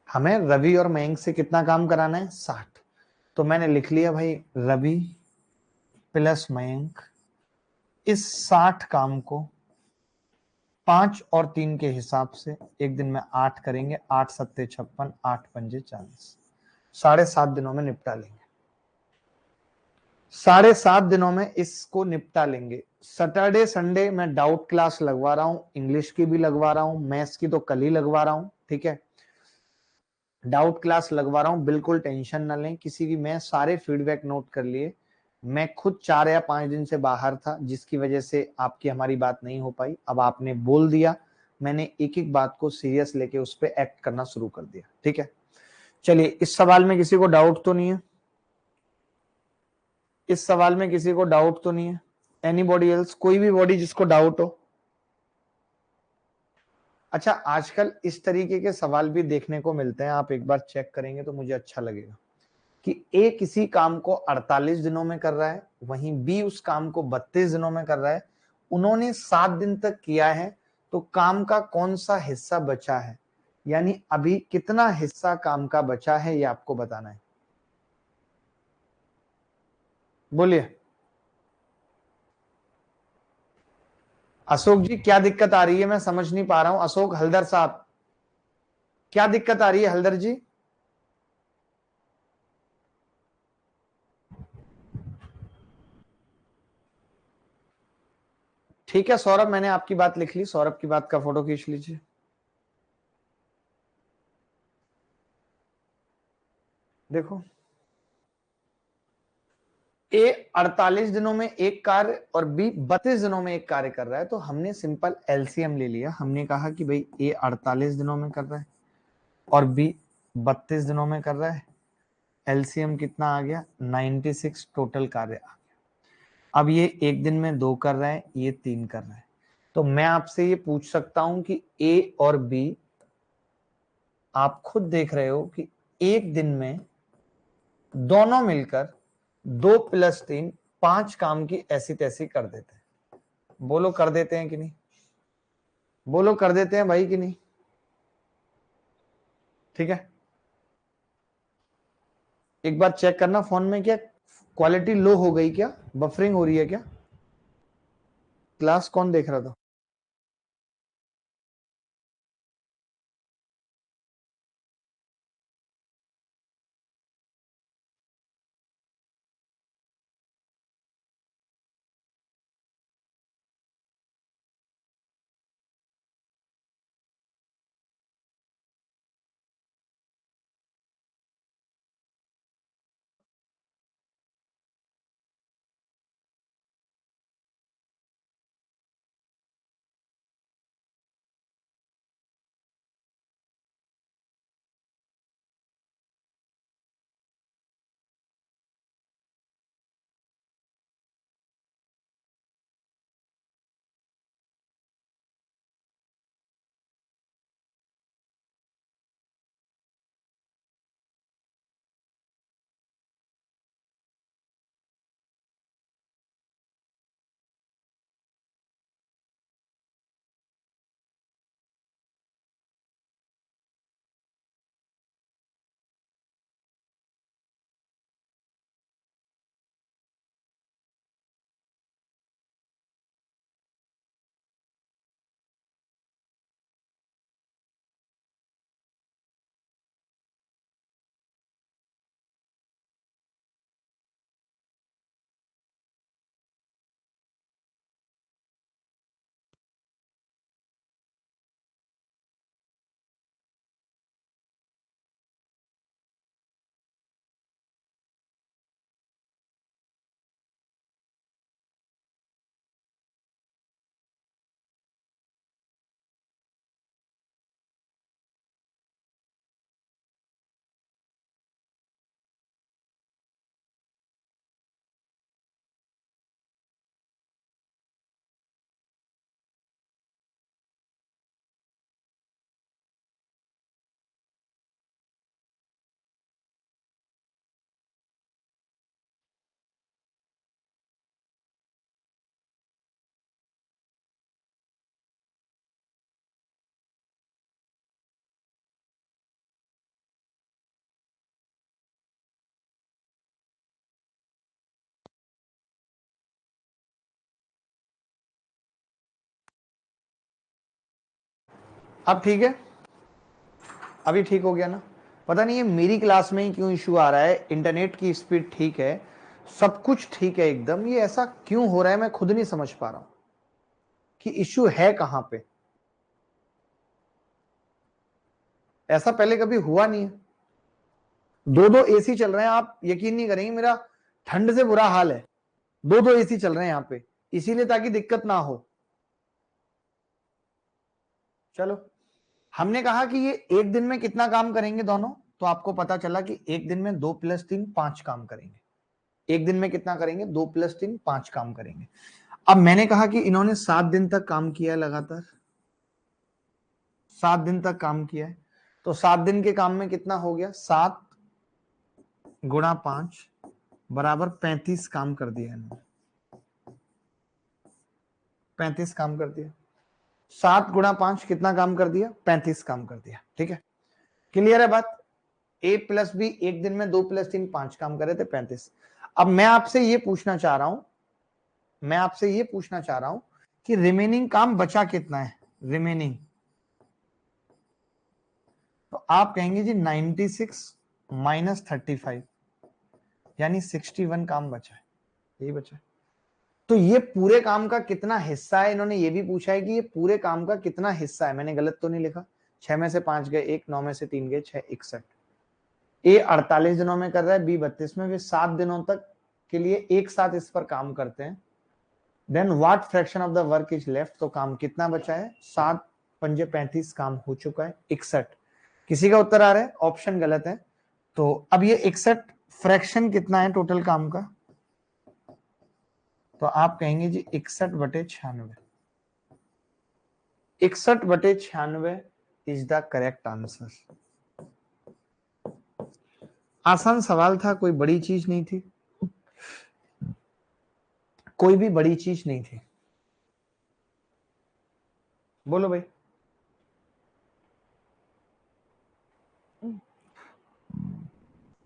हमें रवि और मयंक से कितना काम कराना है, 60। तो मैंने लिख लिया भाई रवि प्लस मयंक इस 60 काम को 5 और 3 के हिसाब से एक दिन में 8 करेंगे, 8 सत्ते 56, 8 पंजे 40, 7.5 दिनों में निपटा लेंगे। 7.5 दिनों में इसको निपटा लेंगे। सैटरडे संडे मैं डाउट क्लास लगवा रहा हूं, इंग्लिश की भी लगवा रहा हूं, मैथ्स की तो कल ही लगवा रहा हूं, ठीक है। डाउट क्लास लगवा रहा हूं, बिल्कुल टेंशन ना लें किसी की। मैं सारे फीडबैक नोट कर लिए, मैं खुद 4 या 5 दिन से बाहर था, जिसकी वजह से आपकी हमारी बात नहीं हो पाई। अब आपने बोल दिया, मैंने एक एक बात को सीरियस लेके उस पर एक्ट करना शुरू कर दिया, ठीक है। चलिए, इस सवाल में किसी को डाउट तो नहीं है, इस सवाल में किसी को डाउट तो नहीं है, एनीबॉडी एल्स, कोई भी बॉडी जिसको डाउट हो। अच्छा, आजकल इस तरीके के सवाल भी देखने को मिलते हैं, आप एक बार चेक करेंगे तो मुझे अच्छा लगेगा कि ए किसी काम को 48 दिनों में कर रहा है, वहीं बी उस काम को 32 दिनों में कर रहा है। उन्होंने 7 दिन तक किया है, तो काम का कौन सा हिस्सा बचा है, यानी अभी कितना हिस्सा काम का बचा है ये आपको बताना है। बोलिए अशोक जी, क्या दिक्कत आ रही है? मैं समझ नहीं पा रहा हूं। अशोक हल्दर साहब, क्या दिक्कत आ रही है हल्दर जी? ठीक है सौरभ, मैंने आपकी बात लिख ली। सौरभ की बात का फोटो खींच लीजिए। देखो, ए 48 दिनों में एक कार्य और बी 32 दिनों में एक कार्य कर रहा है, तो हमने सिंपल एलसीएम ले लिया। हमने कहा कि भाई ए 48 दिनों में कर रहा है और बी 32 दिनों में कर रहा है। एलसीएम कितना आ गया? 96 टोटल कार्य आ गया। अब ये एक दिन में 2 कर रहा है, ये 3 कर रहा है, तो मैं आपसे ये पूछ सकता हूं कि ए और बी, आप खुद देख रहे हो कि एक दिन में दोनों मिलकर 2 + 3 5 काम की ऐसी तैसी कर देते हैं। बोलो कर देते हैं कि नहीं? बोलो कर देते हैं भाई कि नहीं? ठीक है, एक बार चेक करना फोन में, क्या क्वालिटी लो हो गई? क्या बफरिंग हो रही है क्या? क्लास कौन देख रहा था? अब ठीक है? अभी ठीक हो गया ना? पता नहीं है मेरी क्लास में ही क्यों इशू आ रहा है। इंटरनेट की स्पीड ठीक है, सब कुछ ठीक है एकदम, ये ऐसा क्यों हो रहा है मैं खुद नहीं समझ पा रहा हूं कि इशू है कहां पे। ऐसा पहले कभी हुआ नहीं है। 2 एसी चल रहे हैं, आप यकीन नहीं करेंगे, मेरा ठंड से बुरा हाल है। 2 एसी चल रहे हैं यहाँ पे, इसीलिए ताकि दिक्कत ना हो। चलो, हमने कहा कि ये एक दिन में कितना काम करेंगे दोनों, तो आपको पता चला कि एक दिन में 2 + 3 5 काम करेंगे। एक दिन में कितना करेंगे? 2 + 3 5 काम करेंगे। अब मैंने कहा कि इन्होंने 7 दिन तक काम किया है, लगातार 7 दिन तक काम किया है, तो 7 दिन के काम में कितना हो गया? 7 × 5 बराबर 35 काम कर दिया इन्होंने। 35 काम कर दिया। 7 गुणा 5 कितना काम कर दिया? 35 काम कर दिया। ठीक है, क्लियर है बात? a प्लस बी एक दिन में 2 प्लस 3 5 काम करे थे, 35। अब मैं आपसे ये पूछना चाह रहा हूं, कि रिमेनिंग काम बचा कितना है? रिमेनिंग, तो आप कहेंगे जी 96 माइनस 35 यानी 61 काम बचा है, यही बचा है। तो ये पूरे काम का कितना हिस्सा है? इन्होंने ये भी पूछा है कि ये पूरे काम का कितना हिस्सा है। मैंने गलत तो नहीं लिखा? 6 में से 5 गए 1, 9 में से 3 गए 6, 61। ए 48 दिनों में कर रहा है, बी 32 में। वे 7 दिनों तक के लिए एक साथ इस पर काम करते हैं। Then what fraction of the work is left, तो काम कितना बचा है? 7 पंजे 35 काम हो चुका है 61। किसी का उत्तर आ रहा है? ऑप्शन गलत है। तो अब ये 61 फ्रैक्शन कितना है टोटल काम का? तो आप कहेंगे जी 61/96। 61/96 इज द करेक्ट आंसर। आसान सवाल था, कोई बड़ी चीज नहीं थी, कोई भी बड़ी चीज नहीं थी। बोलो भाई।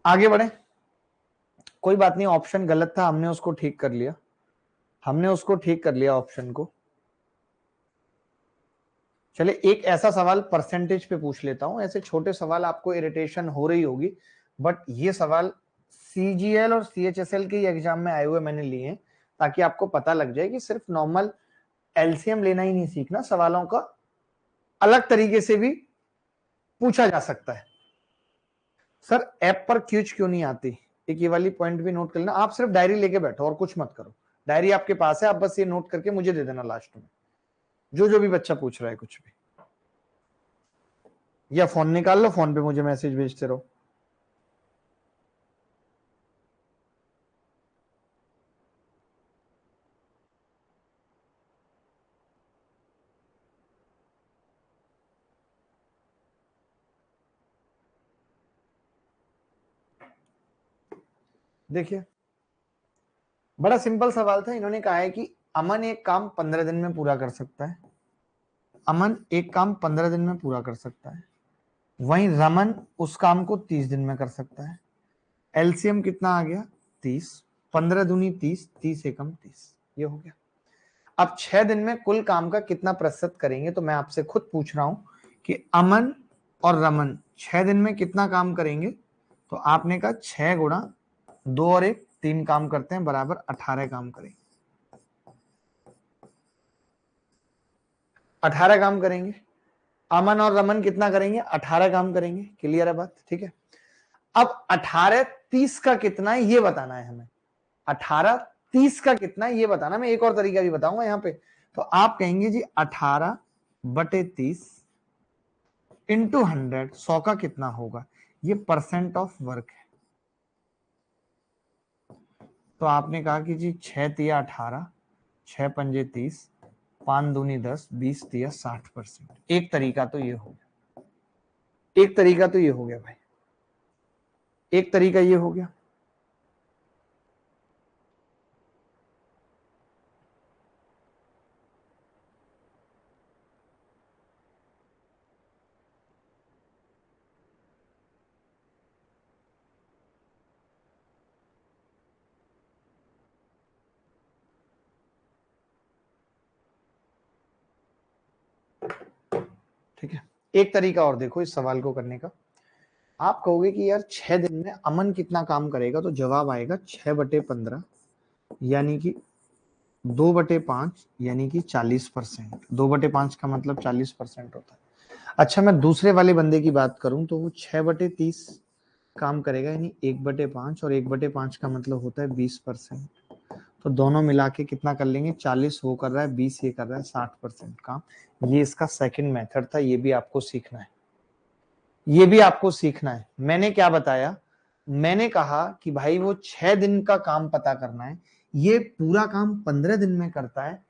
आगे बढ़े, कोई बात नहीं, ऑप्शन गलत था, हमने उसको ठीक कर लिया, ऑप्शन को। चले एक ऐसा सवाल परसेंटेज पे पूछ लेता हूं। ऐसे छोटे सवाल आपको इरिटेशन हो रही होगी, बट ये सवाल सीजीएल और सीएचएसएल के एग्जाम में आए हुए मैंने लिए हैं, ताकि आपको पता लग जाए कि सिर्फ नॉर्मल एलसीएम लेना ही नहीं सीखना, सवालों का अलग तरीके से भी पूछा जा सकता है। सर ऐप पर क्यूज क्यों नहीं आती? एक ये वाली पॉइंट भी नोट कर लेना। आप सिर्फ डायरी लेके बैठो और कुछ मत करो, डायरी आपके पास है, आप बस ये नोट करके मुझे दे देना लास्ट में, जो भी बच्चा पूछ रहा है कुछ भी, या फोन निकाल लो, फोन पे मुझे मैसेज भेजते रहो। देखिए बड़ा सिंपल सवाल था। इन्होंने कहा है कि अमन एक काम 15 दिन में पूरा कर सकता है, अमन एक काम 15 दिन में पूरा कर सकता है, वहीं रमन उस काम को 30 दिन में कर सकता है। एलसीएम कितना आ गया? 30। 15 दूनी 30, 30 एकम 30, ये हो गया। अब 6 दिन में कुल काम का कितना प्रतिशत करेंगे? तो मैं आपसे खुद पूछ रहा हूं कि अमन और रमन 6 दिन में कितना काम करेंगे? तो आपने कहा 6 गुणा 2 और 1 3 काम करते हैं, बराबर 18 काम करेंगे। 18 काम करेंगे। अमन और रमन कितना करेंगे? 18 काम करेंगे। क्लियर है बात? ठीक है। अब 18 30 का कितना है ये बताना है हमें। 18 30 का कितना है ये बताना। मैं एक और तरीका भी बताऊंगा यहां पे। तो आप कहेंगे जी 18/30 इंटू 100, 100 का कितना होगा? ये परसेंट ऑफ वर्क है। तो आपने कहा कि जी 6 तिया 18, 6 पंजे 30, 5 दूनी 10, 20 तिया 60%। एक तरीका तो ये हो गया, एक तरीका तो ये हो गया भाई, एक तरीका ये हो गया। ठीक है, एक तरीका और देखो इस सवाल को करने का। आप कहोगे कि यार 6 दिन में अमन कितना काम करेगा? तो जवाब आएगा 6/15 यानी कि 2/5 यानी कि 40%। 2/5 का मतलब 40% होता है। अच्छा मैं दूसरे वाले बंदे की बात करूं तो वो 6/30 काम करेगा, यानी 1/5, और 1/5 का मतलब होता है 20%। तो दोनों मिला के कितना कर लेंगे? 40 वो कर रहा है, 20 ये कर रहा है, 60% काम। ये इसका सेकंड मेथड था, ये भी आपको सीखना है, ये भी आपको सीखना है। मैंने क्या बताया? मैंने कहा कि भाई वो 6 दिन का काम पता करना है, ये पूरा काम 15 दिन में करता है,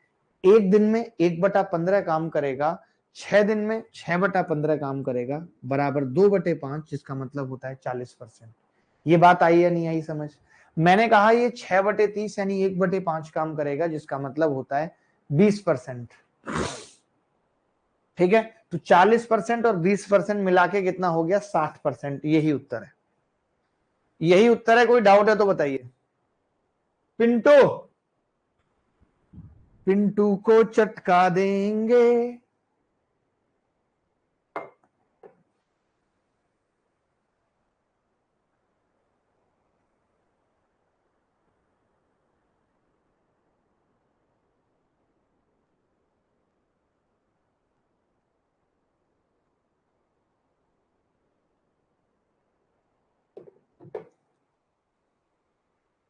एक दिन में 1/15 काम करेगा, 6 दिन में 6/15 काम करेगा, बराबर 2/5, जिसका मतलब होता है 40%। ये बात आई या नहीं आई समझ? मैंने कहा ये 6/30 यानी 1/5 काम करेगा, जिसका मतलब होता है 20%। ठीक है, तो 40% और 20% मिला के कितना हो गया? 60%। यही उत्तर है, यही उत्तर है। कोई डाउट है तो बताइए। पिंटू, पिंटू को चटका देंगे।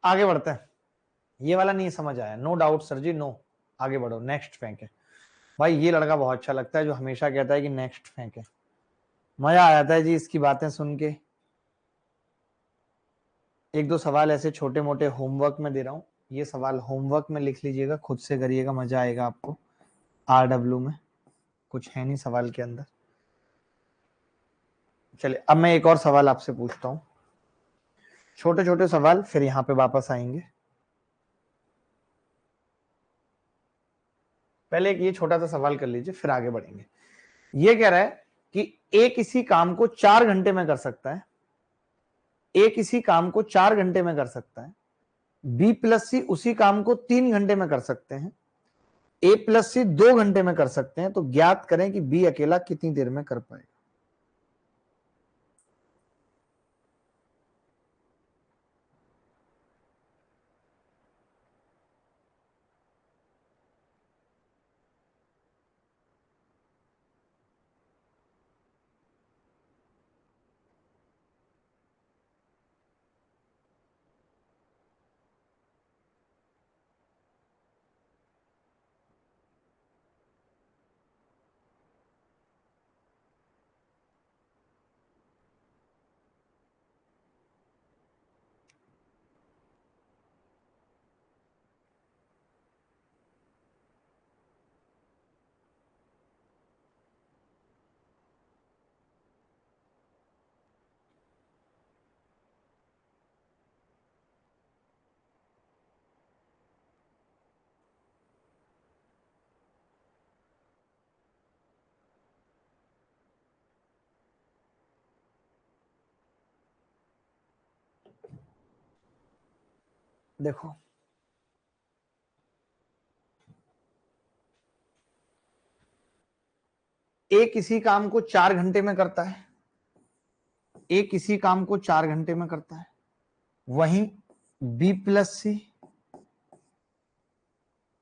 आगे बढ़ते हैं। ये वाला नहीं समझ आया, नो डाउट सर जी, नो। आगे बढ़ो, नेक्स्ट फेंके। भाई ये लड़का बहुत अच्छा लगता है जो हमेशा कहता है कि नेक्स्ट फेंके। मजा आ जाता है जी इसकी बातें सुन के। एक दो सवाल ऐसे छोटे मोटे होमवर्क में दे रहा हूँ, ये सवाल होमवर्क में लिख लीजिएगा, खुद से करिएगा, मजा आएगा आपको। RW में कुछ है नहीं सवाल के अंदर। चलिए अब मैं एक और सवाल आपसे पूछता हूँ, छोटे छोटे सवाल, फिर यहाँ पे वापस आएंगे। पहले एक ये छोटा सा सवाल कर लीजिए, फिर आगे बढ़ेंगे। ये कह रहा है कि ए किसी काम को 4 घंटे में कर सकता है, ए किसी काम को 4 घंटे में कर सकता है, बी प्लस सी उसी काम को 3 घंटे में कर सकते हैं, ए प्लस सी 2 घंटे में कर सकते हैं, तो ज्ञात करें कि बी अकेला कितनी देर में कर पाएगा। देखो ए किसी काम को 4 घंटे में करता है, ए किसी काम को 4 घंटे में करता है, वहीं बी प्लस सी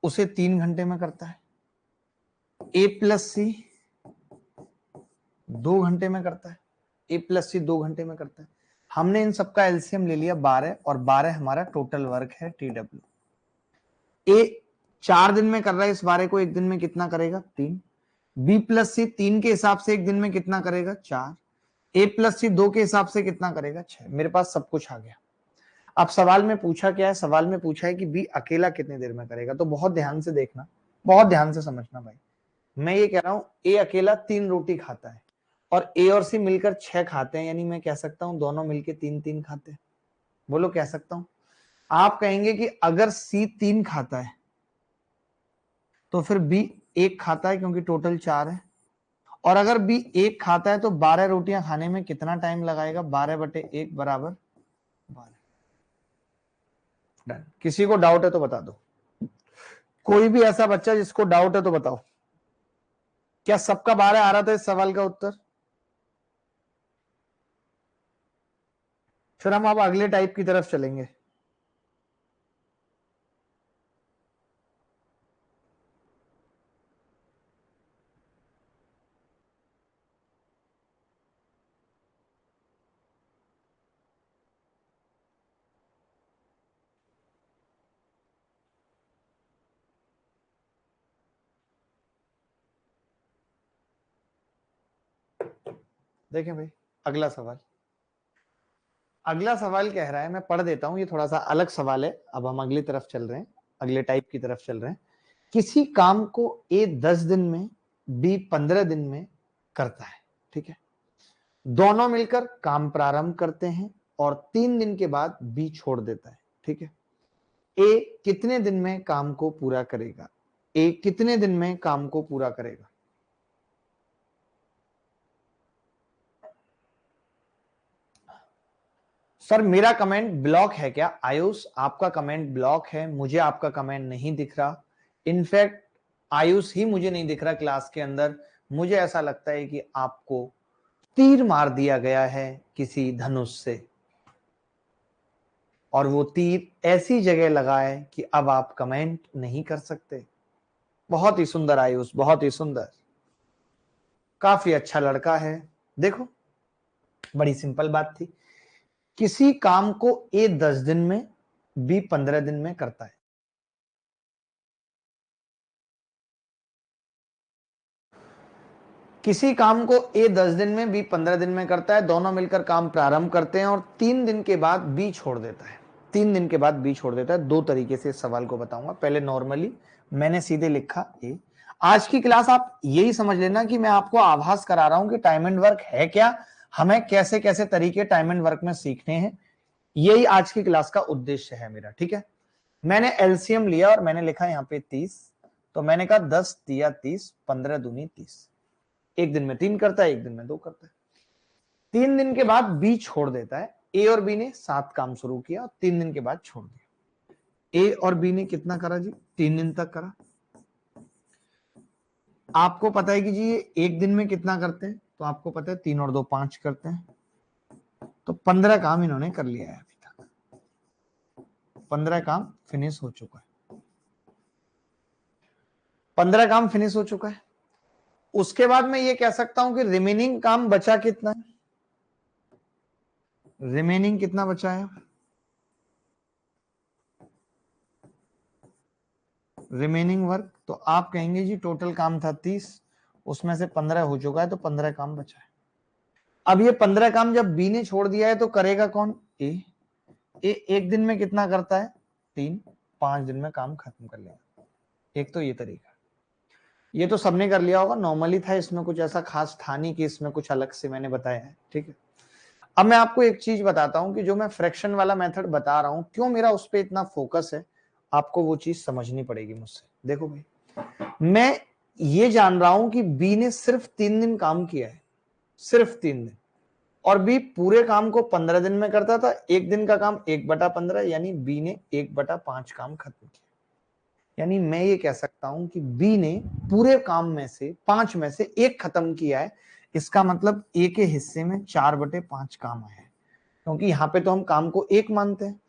उसे 3 घंटे में करता है, ए प्लस सी 2 घंटे में करता है, ए प्लस सी 2 घंटे में करता है। हमने इन सबका एलसीएम ले लिया 12, और 12 हमारा टोटल वर्क है TW। ए 4 दिन में कर रहा है, इस 12 को एक दिन में कितना करेगा? 3। बी प्लस सी 3 के हिसाब से एक दिन में कितना करेगा? 4। ए प्लस सी 2 के हिसाब से कितना करेगा? 6। मेरे पास सब कुछ आ गया। अब सवाल में पूछा क्या है? सवाल में पूछा है कि बी अकेला कितनी देर में करेगा। तो बहुत ध्यान से देखना, बहुत ध्यान से समझना भाई। मैं ये कह रहा हूं ए अकेला 3 रोटी खाता है, और ए और सी मिलकर 6 खाते हैं, यानी मैं कह सकता हूं दोनों मिलकर 3-3 खाते हैं। बोलो कह सकता हूं? आप कहेंगे कि अगर सी 3 खाता है तो फिर बी 1 खाता है, क्योंकि टोटल 4 है। और अगर बी 1 खाता है तो 12 रोटियां खाने में कितना टाइम लगाएगा? 12/1 बराबर 12। डन। किसी को डाउट है तो बता दो, कोई भी ऐसा बच्चा जिसको डाउट है तो बताओ। क्या सबका 12 आ रहा था इस सवाल का उत्तर? फिर हम अब अगले टाइप की तरफ चलेंगे। देखें भाई, अगला सवाल, अगला सवाल कह रहा है, मैं पढ़ देता हूं, ये थोड़ा सा अलग सवाल है। अब हम अगली तरफ चल रहे हैं, अगले टाइप की तरफ चल रहे हैं। किसी काम को ए 10 दिन में, बी 15 दिन में करता है, ठीक है। दोनों मिलकर काम प्रारंभ करते हैं और 3 दिन के बाद बी छोड़ देता है, ठीक है। ए कितने दिन में काम को पूरा करेगा? ए कितने दिन में काम को पूरा करेगा? सर मेरा कमेंट ब्लॉक है क्या? आयुष आपका कमेंट ब्लॉक है, मुझे आपका कमेंट नहीं दिख रहा। इनफैक्ट आयुष ही मुझे नहीं दिख रहा क्लास के अंदर। मुझे ऐसा लगता है कि आपको तीर मार दिया गया है किसी धनुष से, और वो तीर ऐसी जगह लगा है कि अब आप कमेंट नहीं कर सकते। बहुत ही सुंदर आयुष, बहुत ही सुंदर, काफी अच्छा लड़का है। देखो बड़ी सिंपल बात थी, किसी काम को ए 10 दिन में, बी 15 दिन में करता है। किसी काम को ए 10 दिन में, बी 15 दिन में करता है। दोनों मिलकर काम प्रारंभ करते हैं और 3 दिन के बाद बी छोड़ देता है। 3 दिन के बाद बी छोड़ देता है। दो तरीके से इस सवाल को बताऊंगा। पहले नॉर्मली मैंने सीधे लिखा ए। आज की क्लास आप यही समझ लेना कि मैं आपको आभास करा रहा हूं कि टाइम एंड वर्क है क्या, हमें कैसे कैसे तरीके टाइम एंड वर्क में सीखने हैं। यही आज की क्लास का उद्देश्य है मेरा, ठीक है। मैंने एलसीएम लिया और मैंने लिखा यहाँ पे 30, तो मैंने कहा 10 तिया 30, 15 दूनी 30। एक दिन में 3 करता है, एक दिन में 2 करता है। 3 दिन के बाद बी छोड़ देता है। ए और बी ने 7 काम शुरू किया और 3 दिन के बाद छोड़ दिया। ए और बी ने कितना करा जी? 3 दिन तक करा। आपको पता है कि जी ये एक दिन में कितना करते हैं, तो आपको पता है 3 और 2 5 करते हैं, तो 15 काम इन्होंने कर लिया है अभी तक। 15 काम फिनिश हो चुका है। 15 काम फिनिश हो चुका है। उसके बाद मैं ये कह सकता हूं कि रिमेनिंग काम बचा कितना है? रिमेनिंग कितना बचा है? रिमेनिंग वर्क, तो आप कहेंगे जी टोटल काम था 30, उसमें से 15 हो चुका है, तो 15 काम बचा है। अब ये 15 काम जब बी ने छोड़ दिया है तो करेगा कौन? ए। ए एक दिन में कितना करता है? 3, 5 दिन में काम खत्म कर लेगा। एक तो ये तरीका, ये तो सबने कर लिया होगा, नॉर्मली था, इसमें कुछ ऐसा खास था नहीं कि इसमें कुछ अलग से मैंने बताया है, ठीक है। अब मैं आपको एक चीज बताता हूं कि जो मैं फ्रैक्शन वाला मेथड बता रहा हूं, क्यों मेरा उस पर इतना फोकस है, आपको वो चीज समझनी पड़ेगी मुझसे। देखो भाई, मैं ये जान रहा हूं कि बी ने सिर्फ 3 दिन काम किया है, सिर्फ 3 दिन, और बी पूरे काम को 15 दिन में करता था। एक दिन का काम 1/15, यानी बी ने 1/5 काम खत्म किया। यानी मैं ये कह सकता हूं कि बी ने पूरे काम में से 5 में से 1 खत्म किया है। इसका मतलब ए के हिस्से में 4/5 काम आया है, क्योंकि यहां पे तो हम काम को 1 मानते हैं।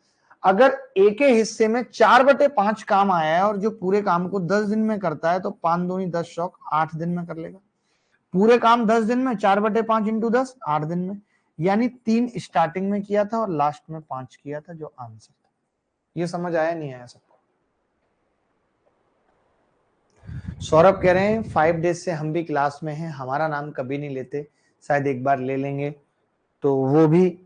अगर ए के हिस्से में 4/5 काम आया है और जो पूरे काम को 10 दिन में करता है, तो 5 दूनी 10 शौक 8 दिन में कर लेगा। पूरे काम 10 दिन में, 4/5 इंटू 10, 8 दिन में। यानी 3 स्टार्टिंग में किया था और लास्ट में 5 किया था, जो आंसर था। ये समझ आया नहीं आया सबको? सौरभ कह रहे हैं 5 डेज से हम भी क्लास में हैं, हमारा नाम कभी नहीं लेते, शायद एक बार ले लेंगे, तो वो भी।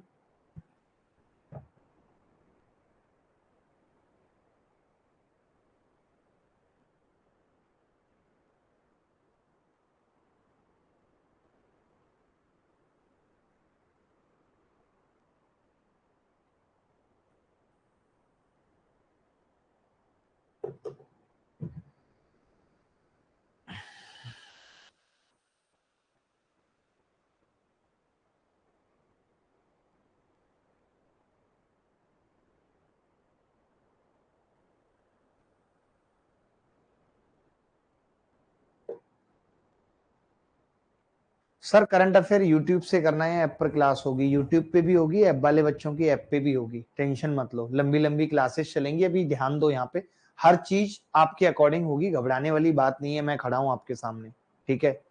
सर करंट अफेयर यूट्यूब से करना है, ऐप पर क्लास होगी? यूट्यूब पे भी होगी, ऐप वाले बच्चों की ऐप पे भी होगी, टेंशन मत लो। लंबी लंबी क्लासेस चलेंगी, अभी ध्यान दो। यहाँ पे हर चीज आपके अकॉर्डिंग होगी, घबराने वाली बात नहीं है। मैं खड़ा हूं आपके सामने, ठीक है,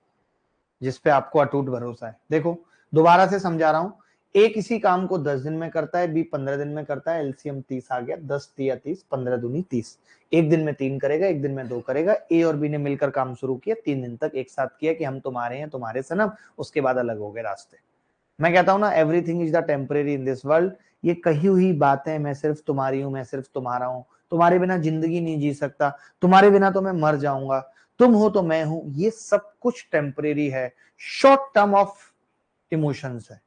जिसपे आपको अटूट भरोसा है। देखो दोबारा से समझा रहा हूं, ए किसी काम को 10 दिन में करता है, बी 15 दिन में करता है। एलसीएम 30 आ गया, 10 तिया 30, 15 दूनी 30। एक दिन में 3 करेगा, एक दिन में 2 करेगा। ए और बी ने मिलकर काम शुरू किया, 3 दिन तक एक साथ किया कि हम तुम्हारे हैं, तुम्हारे सनम। उसके बाद अलग हो गए रास्ते। मैं कहता हूं ना, everything is the temporary in this world. ये कही हुई बातें, मैं सिर्फ तुम्हारी हूं, मैं सिर्फ तुम्हारा हूं, तुम्हारे बिना जिंदगी नहीं जी सकता, तुम्हारे बिना तो मैं मर जाऊंगा, तुम हो तो मैं हूं, ये सब कुछ टेम्परेरी है, शॉर्ट टर्म ऑफ इमोशंस है,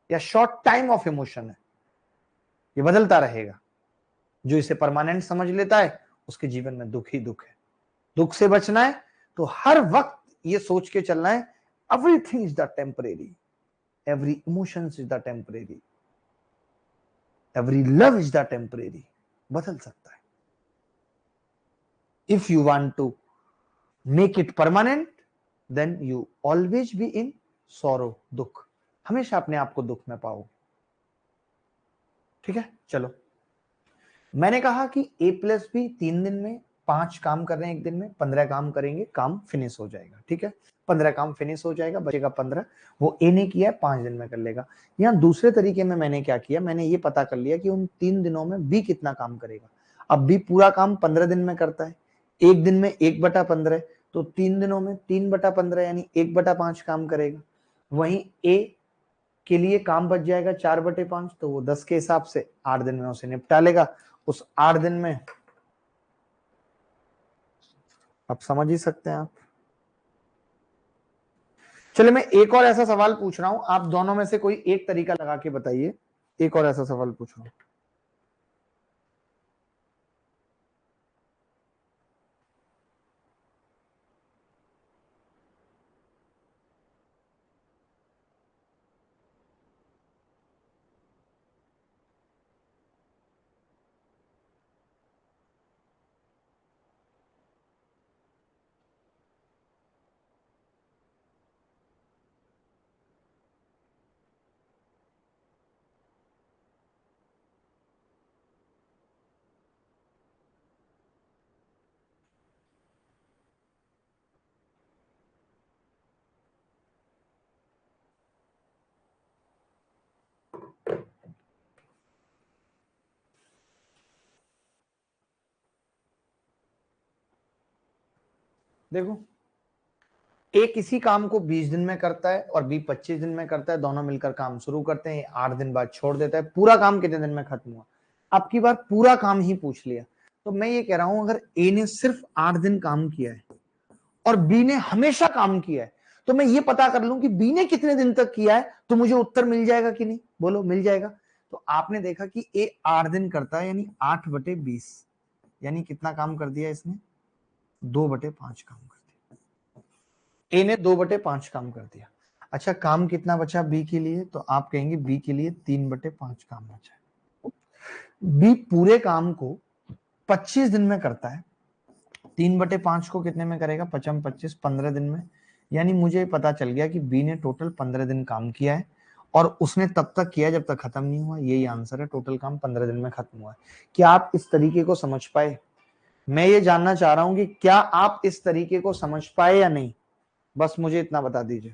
या शॉर्ट टाइम ऑफ इमोशन है। ये बदलता रहेगा। जो इसे परमानेंट समझ लेता है, उसके जीवन में दुख ही दुख है। दुख से बचना है तो हर वक्त ये सोच के चलना है, everything is the temporary, every emotion is the temporary. Every love is the temporary, बदल सकता है। If you want to make it permanent then you always be in sorrow, दुख, हमेशा अपने आप को दुख में पाओ। ठीक है, चलो, मैंने कहा कि ए प्लस बी 3 दिन में 5 काम कर रहे हैं, एक दिन में 15 काम करेंगे, काम फिनिश हो जाएगा। ठीक है, 15 काम फिनिश हो जाएगा, बचेगा 15, वो ए ने किया है 5 दिन में कर लेगा। यहाँ दूसरे तरीके में मैंने क्या किया, मैंने ये पता कर लिया कि उन 3 दिनों में बी कितना काम करेगा। अब बी पूरा काम 15 दिन में करता है, एक दिन में 1/15, तो 3 दिनों में 3/15 यानी 1/5 काम करेगा। वहीं ए के लिए काम बच जाएगा 4/5, तो वो 10 के हिसाब से 8 दिन में उसे निपटा लेगा। उस 8 दिन में आप समझ ही सकते हैं आप। चलिए, मैं एक और ऐसा सवाल पूछ रहा हूं, आप दोनों में से कोई एक तरीका लगा के बताइए। एक और ऐसा सवाल पूछ रहा हूं। देखो, ए किसी काम को 20 दिन में करता है और बी 25 दिन में करता है, दोनों मिलकर काम शुरू करते हैं, 8 दिन बाद छोड़ देता है। पूरा काम कितने दिन में खत्म हुआ? अब की बार पूरा काम ही पूछ लिया, तो मैं ये कह रहा हूं अगर ए ने सिर्फ 8 दिन काम किया है और बी ने हमेशा काम किया है, तो मैं ये पता कर लूं कि बी ने कितने दिन तक किया है, तो मुझे उत्तर मिल जाएगा कि नहीं? बोलो, मिल जाएगा। तो आपने देखा कि ए 8 दिन करता है, यानी 8/20, यानी कितना काम कर दिया इसने? 2/5 काम कर दिया। ए ने 2/5 काम कर दिया। अच्छा, काम कितना बचा बी के लिए? तो आप कहेंगे बी के लिए 3/5 काम बचा। बी पूरे काम को 25 दिन में करता है, 3/5 को कितने में करेगा? 25, 15 दिन में। यानी मुझे पता चल गया कि बी ने टोटल 15 दिन काम किया है और उसने तब तक किया जब तक खत्म नहीं हुआ। यही आंसर है, टोटल काम 15 दिन में खत्म हुआ है। क्या आप इस तरीके को समझ पाए? मैं ये जानना चाह रहा हूं कि क्या आप इस तरीके को समझ पाए या नहीं, बस मुझे इतना बता दीजिए।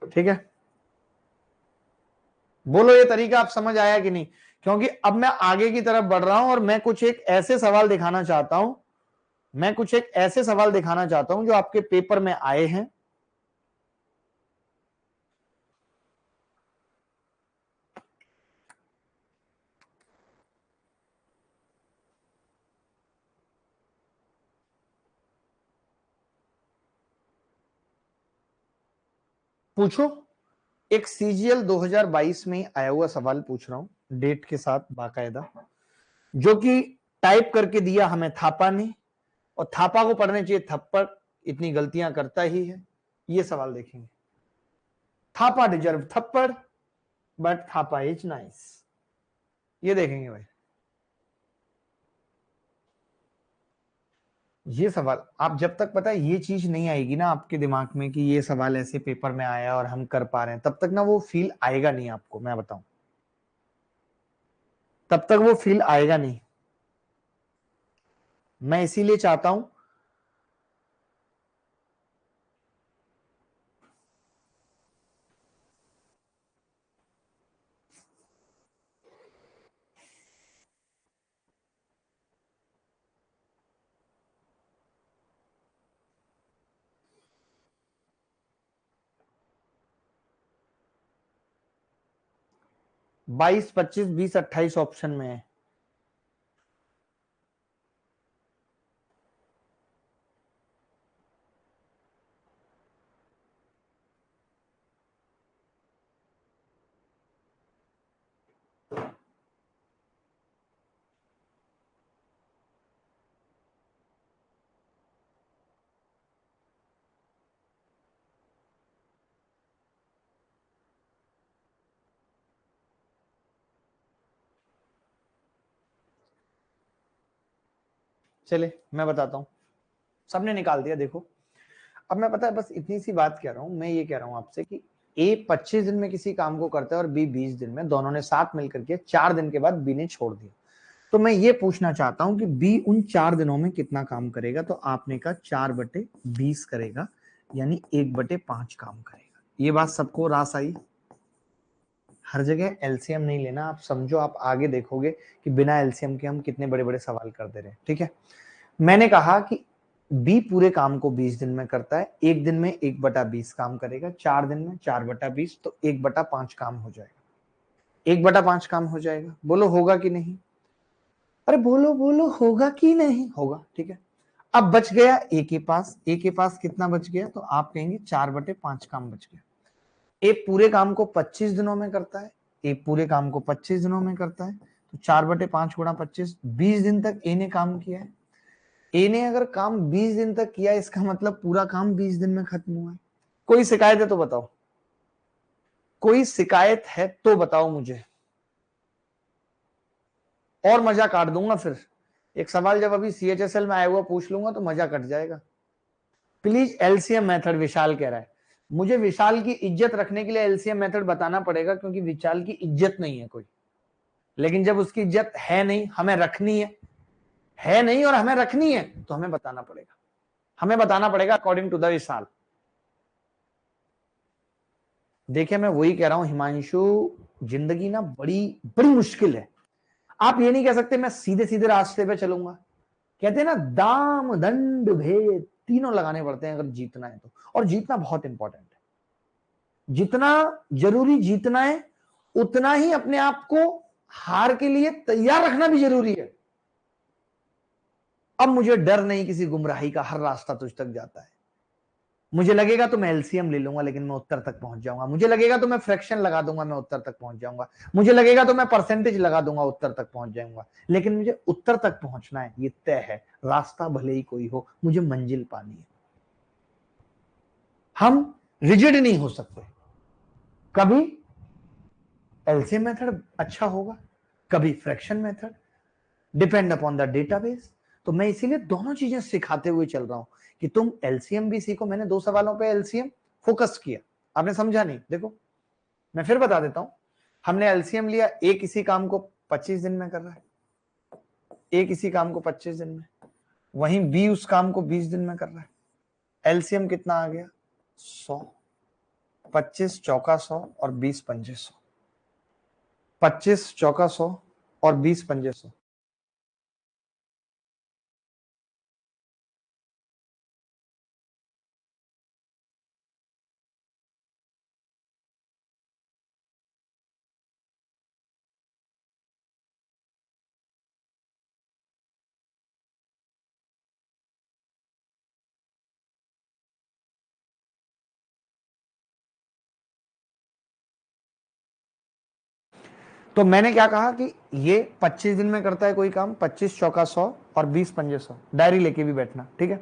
ठीक है, बोलो ये तरीका आप समझ आया कि नहीं? क्योंकि अब मैं आगे की तरफ बढ़ रहा हूं और मैं कुछ एक ऐसे सवाल दिखाना चाहता हूं, मैं कुछ एक ऐसे सवाल दिखाना चाहता हूं जो आपके पेपर में आए हैं। पूछो, एक सीजीएल 2022 में आया हुआ सवाल पूछ रहा हूं, डेट के साथ बाकायदा, जो कि टाइप करके दिया हमें थापा ने, और थापा को पढ़ने चाहिए थप्पड़, इतनी गलतियां करता ही है। ये सवाल देखेंगे, थापा डिजर्व थप्पड़ बट थापा इज नाइस। ये देखेंगे भाई, ये सवाल आप जब तक पता है ये चीज नहीं आएगी ना आपके दिमाग में कि ये सवाल ऐसे पेपर में आया और हम कर पा रहे हैं, तब तक ना वो फील आएगा नहीं आपको, मैं बताऊं, तब तक वो फील आएगा नहीं। मैं इसीलिए चाहता हूं 22, 25, 20, 28 ऑप्शन में है। चले मैं बताता हूं, सबने निकाल दिया। देखो अब मैं पता है बस इतनी सी बात कह रहा हूं, मैं ये कह रहा हूं आपसे कि ए 25 दिन में किसी काम को करता है और बी 20 दिन में, दोनों ने साथ मिलकर के 4 दिन के बाद बी ने छोड़ दिया। तो मैं ये पूछना चाहता हूं कि बी उन 4 दिनों में कितना काम करेगा। तो आपने कहा 4/20 करेगा, यानी 1/5 काम करेगा। ये बात सबको रास आई। हर जगह एलसीएम नहीं लेना, आप समझो, आप आगे देखोगे कि बिना एलसीएम के हम कितने बड़े बड़े सवाल कर दे रहे हैं। ठीक है, मैंने कहा कि बी पूरे काम को 20 दिन में करता है, एक दिन में 1/20 काम करेगा, 4 दिन में 4/20, तो 1/5 काम हो जाएगा। 1/5 काम हो जाएगा। बोलो होगा कि नहीं? अरे बोलो बोलो, होगा कि नहीं होगा? ठीक है, अब बच गया ए के पास। ए के पास कितना बच गया? तो आप कहेंगे 4/5 काम बच गया। ए पूरे काम को 25 दिनों में करता है, ए पूरे काम को 25 दिनों में करता है, तो 4/5 गुणा 25, 20 दिन तक ए ने काम किया है। ए ने अगर काम 20 दिन तक किया, इसका मतलब पूरा काम 20 दिन में खत्म हुआ है। कोई शिकायत है तो बताओ, कोई शिकायत है तो बताओ मुझे, और मजा काट दूंगा। फिर एक सवाल जब अभी सीएचएसएल में आया हुआ पूछ लूंगा तो मजा कट जाएगा। प्लीज एलसीएम मेथड, विशाल कह रहा है। मुझे विशाल की इज्जत रखने के लिए एलसीएम मेथड बताना पड़ेगा, क्योंकि विशाल की इज्जत नहीं है कोई। लेकिन जब उसकी इज्जत है नहीं, हमें रखनी है नहीं और हमें रखनी है, तो हमें बताना पड़ेगा। हमें बताना पड़ेगा अकॉर्डिंग टू द विशाल। देखिए मैं वही कह रहा हूं हिमांशु, जिंदगी ना बड़ी बड़ी मुश्किल है। आप ये नहीं कह सकते मैं सीधे सीधे रास्ते पे चलूंगा। कहते हैं ना, दाम दंड भेद तीनों लगाने पड़ते हैं अगर जीतना है तो, और जीतना बहुत इंपॉर्टेंट है। जितना जरूरी जीतना है, उतना ही अपने आप को हार के लिए तैयार रखना भी जरूरी है। अब मुझे डर नहीं किसी गुमराही का, हर रास्ता तुझ तक जाता है। मुझे लगेगा तो मैं एलसीएम ले लूंगा, लेकिन मैं उत्तर तक पहुंच जाऊंगा। मुझे लगेगा तो मैं फ्रैक्शन लगा दूंगा, मैं उत्तर तक पहुंच जाऊंगा। मुझे लगेगा तो मैं परसेंटेज लगा दूंगा, उत्तर तक पहुंच जाऊंगा। लेकिन मुझे उत्तर तक पहुंचना है, ये तय है। रास्ता भले ही कोई हो, मुझे मंजिल पानी है। हम रिजिड नहीं हो सकते। कभी एलसीएम मेथड अच्छा होगा, कभी fraction method, depend upon the database. तो मैं इसीलिए दोनों चीजें सिखाते हुए चल रहा हूं कि तुम एलसीएम भी सीखो। मैंने 2 सवालों पे एलसीएम फोकस किया, आपने समझा नहीं। देखो मैं फिर बता देता हूं, हमने एलसीएम लिया, ए किसी काम को 25 दिन में कर रहा है, ए किसी काम को 25 दिन में, वहीं बी उस काम को 20 दिन में कर रहा है। एलसीएम कितना आ गया? 100। 25 चौका 100 और 20 पंजे 100। 25 चौका 100 और 20 पंजे 100। तो मैंने क्या कहा कि ये 25 दिन में करता है कोई काम, 25 चौका 100 और 20 पंजे 100। डायरी लेके भी बैठना, ठीक है।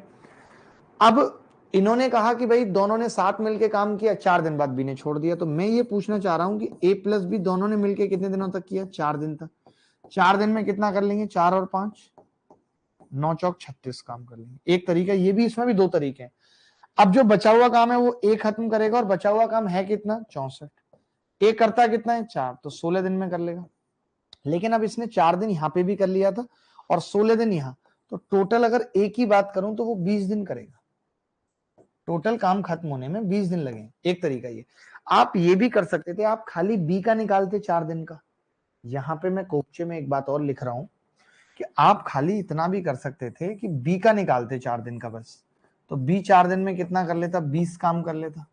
अब इन्होंने कहा कि भाई दोनों ने साथ मिलके काम किया, 4 दिन बाद बी ने छोड़ दिया। तो मैं ये पूछना चाह रहा हूं कि ए प्लस बी दोनों ने मिलके कितने दिनों तक किया? 4 दिन तक। 4 दिन में कितना कर लेंगे? 4 और 5 9 चौक 36 काम कर लेंगे। एक तरीका ये भी, इसमें भी 2 तरीके हैं। अब जो बचा हुआ काम है वो ए खत्म करेगा, और बचा हुआ काम है कितना? 64। ए करता कितना है? 4, तो 16 दिन में कर लेगा। लेकिन अब इसने 4 दिन यहां पे भी कर लिया था और 16 दिन यहां, तो टोटल अगर ए की बात करूं तो वो 20 दिन करेगा। टोटल काम खत्म होने में 20 दिन लगे। एक तरीका ये। आप ये भी कर सकते थे, आप खाली बी का निकालते 4 दिन का। यहां पे मैं कोपचे में एक बात और लिख रहा हूं कि आप खाली इतना भी कर सकते थे कि बी का निकालते 4 दिन का बस। तो बी 4 दिन में कितना कर लेता? 20 काम कर लेता।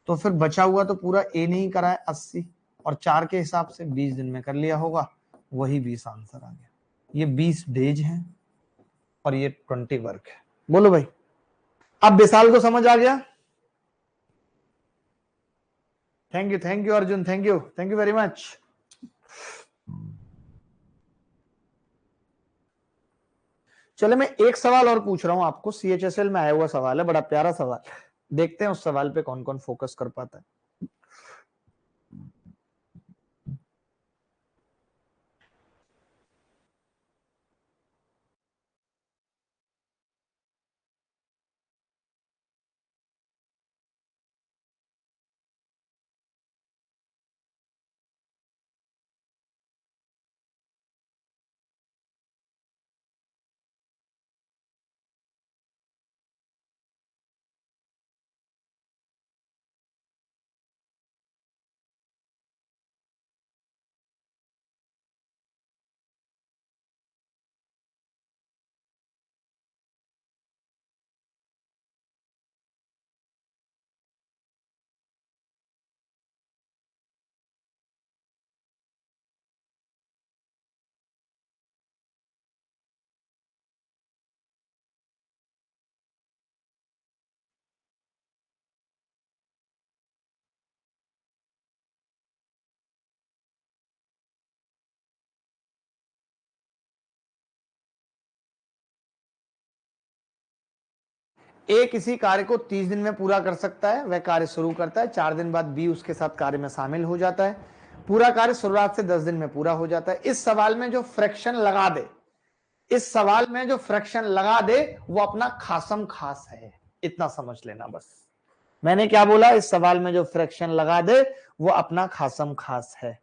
तो फिर बचा हुआ तो पूरा ए ने ही करा है, 80, और 4 के हिसाब से 20 दिन में कर लिया होगा। वही 20 आंसर आ गया। ये 20 डेज हैं और ये 20 वर्क है। बोलो भाई, अब विशाल को समझ आ गया? Thank you Arjun, thank you very much. चलो मैं एक सवाल और पूछ रहा हूं आपको, सीएचएसएल में आया हुआ सवाल है, बड़ा प्यारा सवाल। देखते हैं उस सवाल पे कौन कौन फोकस कर पाता है। ए किसी कार्य को 30 दिन में पूरा कर सकता है, वह कार्य शुरू करता है, 4 दिन बाद बी उसके साथ कार्य में शामिल हो जाता है, पूरा कार्य शुरुआत से 10 दिन में पूरा हो जाता है। इस सवाल में जो फ्रैक्शन लगा दे, इस सवाल में जो फ्रैक्शन लगा दे वो अपना खासम खास है, इतना समझ लेना बस। मैंने क्या बोला? इस सवाल में जो फ्रैक्शन लगा दे वो अपना खासम खास है।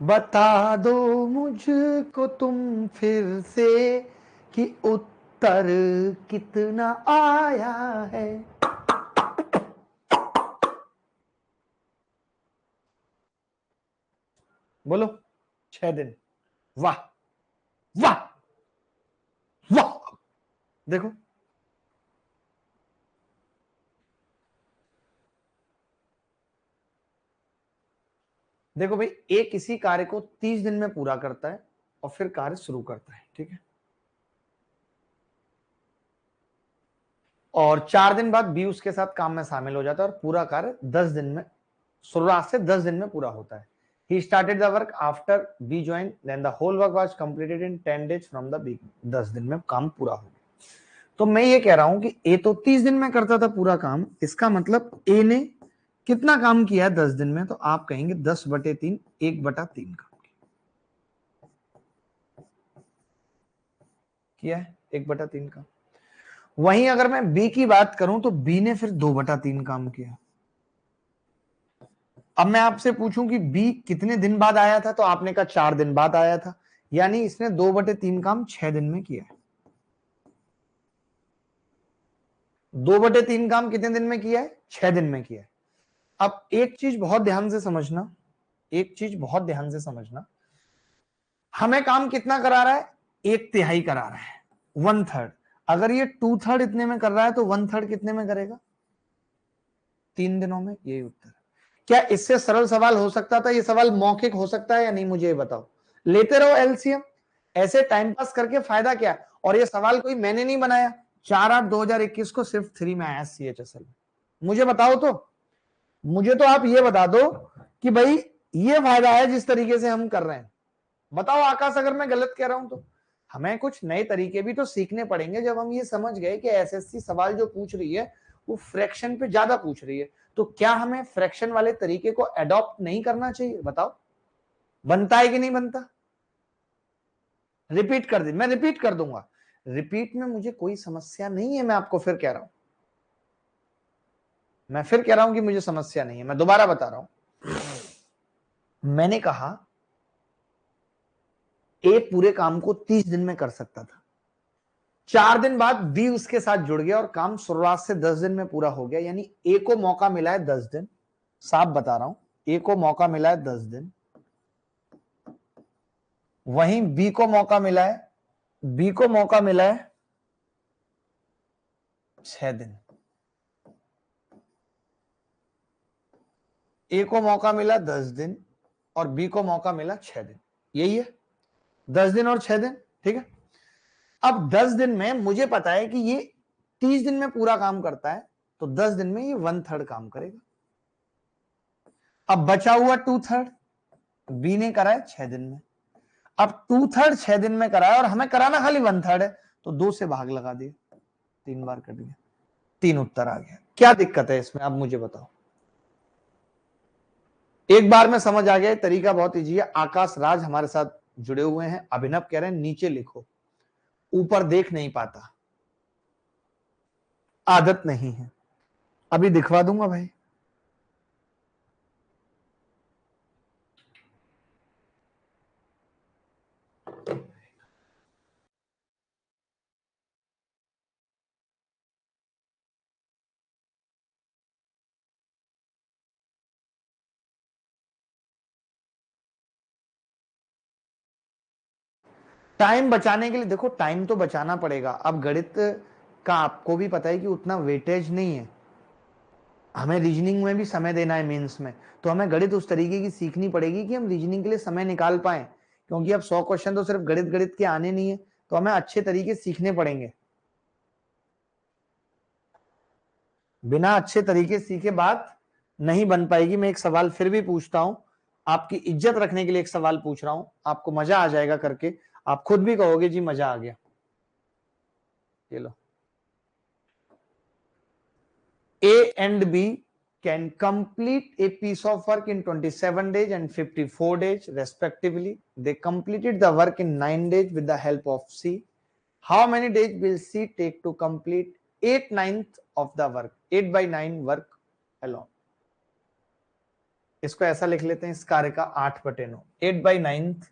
बता दो मुझको तुम फिर से कि उत्तर कितना आया है। बोलो। 6 दिन। वाह वाह वाह। देखो देखो भाई, ए किसी कार्य को 30 दिन में पूरा करता है और फिर कार्य शुरू करता है, ठीक है। और 4 दिन बाद बी उसके साथ काम में शामिल हो जाता है और पूरा कार्य 10 दिन में, शुरुआत से 10 दिन में पूरा होता है। He started the work after B joined, then the whole work was completed in 10 days from the beginning. 10 दिन में काम पूरा हो गया। तो मैं ये कह रहा हूं कि ए तो 30 दिन में करता था पूरा काम, इसका मतलब ए ने कितना काम किया है 10 दिन में? तो आप कहेंगे 10/3, 1/3 काम किया है, 1/3 काम। वहीं अगर मैं बी की बात करूं तो बी ने फिर 2/3 काम किया। अब मैं आपसे पूछूं कि बी कितने दिन बाद आया था, तो आपने कहा 4 दिन बाद आया था, यानी इसने 2/3 काम 6 दिन में किया है। 2/3 काम कितने दिन में किया है? 6 दिन में किया है। अब एक चीज बहुत ध्यान से समझना, एक चीज बहुत ध्यान से समझना, हमें काम कितना करा रहा है? 1/3 करा रहा है, 1/3। अगर ये 2/3 इतने में कर रहा है तो 1/3 कितने में करेगा? 3 दिनों में। यही उत्तर। क्या इससे सरल सवाल हो सकता था? ये सवाल मौखिक हो सकता है या नहीं, मुझे बताओ। लेते रहो एलसीएम, ऐसे टाइम पास करके फायदा क्या? और ये सवाल कोई मैंने नहीं बनाया, 4/8/2021 को सिर्फ 3 में आया CHSL में। मुझे बताओ तो, मुझे तो आप ये बता दो कि भाई ये फायदा है जिस तरीके से हम कर रहे हैं। बताओ आकाश, अगर मैं गलत कह रहा हूं तो। हमें कुछ नए तरीके भी तो सीखने पड़ेंगे जब हम ये समझ गए कि एसएससी सवाल जो पूछ रही है वो फ्रैक्शन पे ज्यादा पूछ रही है, तो क्या हमें फ्रैक्शन वाले तरीके को अडॉप्ट नहीं करना चाहिए? बताओ, बनता है कि नहीं बनता? रिपीट कर दी, मैं रिपीट कर दूंगा। रिपीट में मुझे कोई समस्या नहीं है, मैं आपको फिर कह रहा हूं, मैं फिर कह रहा हूं कि मुझे समस्या नहीं है। मैं दोबारा बता रहा हूं, मैंने कहा ए पूरे काम को 30 दिन में कर सकता था, 4 दिन बाद बी उसके साथ जुड़ गया और काम शुरुआत से 10 दिन में पूरा हो गया, यानी ए को मौका मिला है 10 दिन। साफ बता रहा हूं, ए को मौका मिला है 10 दिन, वहीं बी को मौका मिला है, बी को मौका मिला है 6 दिन। ए को मौका मिला 10 दिन और बी को मौका मिला 6 दिन, यही है, 10 दिन और 6 दिन, ठीक है। अब 10 दिन में मुझे पता है कि ये 30 दिन में पूरा काम करता है, तो 10 दिन में ये 1/3 काम करेगा। अब बचा हुआ 2/3 बी ने करा है 6 दिन में। अब 2/3 6 दिन में कराया और हमें कराना खाली 1/3 है, तो 2 से भाग लगा दिया, 3 बार कट गया, 3 उत्तर आ गया। क्या दिक्कत है इसमें, अब मुझे बताओ। एक बार में समझ आ गया, तरीका बहुत ईजी है। आकाश राज हमारे साथ जुड़े हुए हैं, अभिनव कह रहे हैं नीचे लिखो, ऊपर देख नहीं पाता, आदत नहीं है। अभी दिखवा दूंगा भाई। टाइम बचाने के लिए देखो, टाइम तो बचाना पड़ेगा। अब गणित का आपको भी पता है कि उतना वेटेज नहीं है, हमें रीजनिंग में भी समय देना है मेंस में, तो हमें गणित उस तरीके की सीखनी पड़ेगी कि हम रीजनिंग के लिए समय निकाल पाए, क्योंकि अब 100 क्वेश्चन तो सिर्फ गणित गणित के आने नहीं है, तो हमें अच्छे तरीके सीखने पड़ेंगे। बिना अच्छे तरीके सीखे बात नहीं बन पाएगी। मैं एक सवाल फिर भी पूछता हूं, आपकी इज्जत रखने के लिए एक सवाल पूछ रहा हूं, आपको मजा आ जाएगा करके, आप खुद भी कहोगे जी मजा आ गया। ये लो, A and B can complete a piece of work in 27 days and 54 days respectively. They completed the work in 9 days with the help of C. How many days will C take to complete 8/9 of the work? 8/9 work alone. इसको ऐसा लिख लेते हैं, इस कार्य का 8/9, 8/9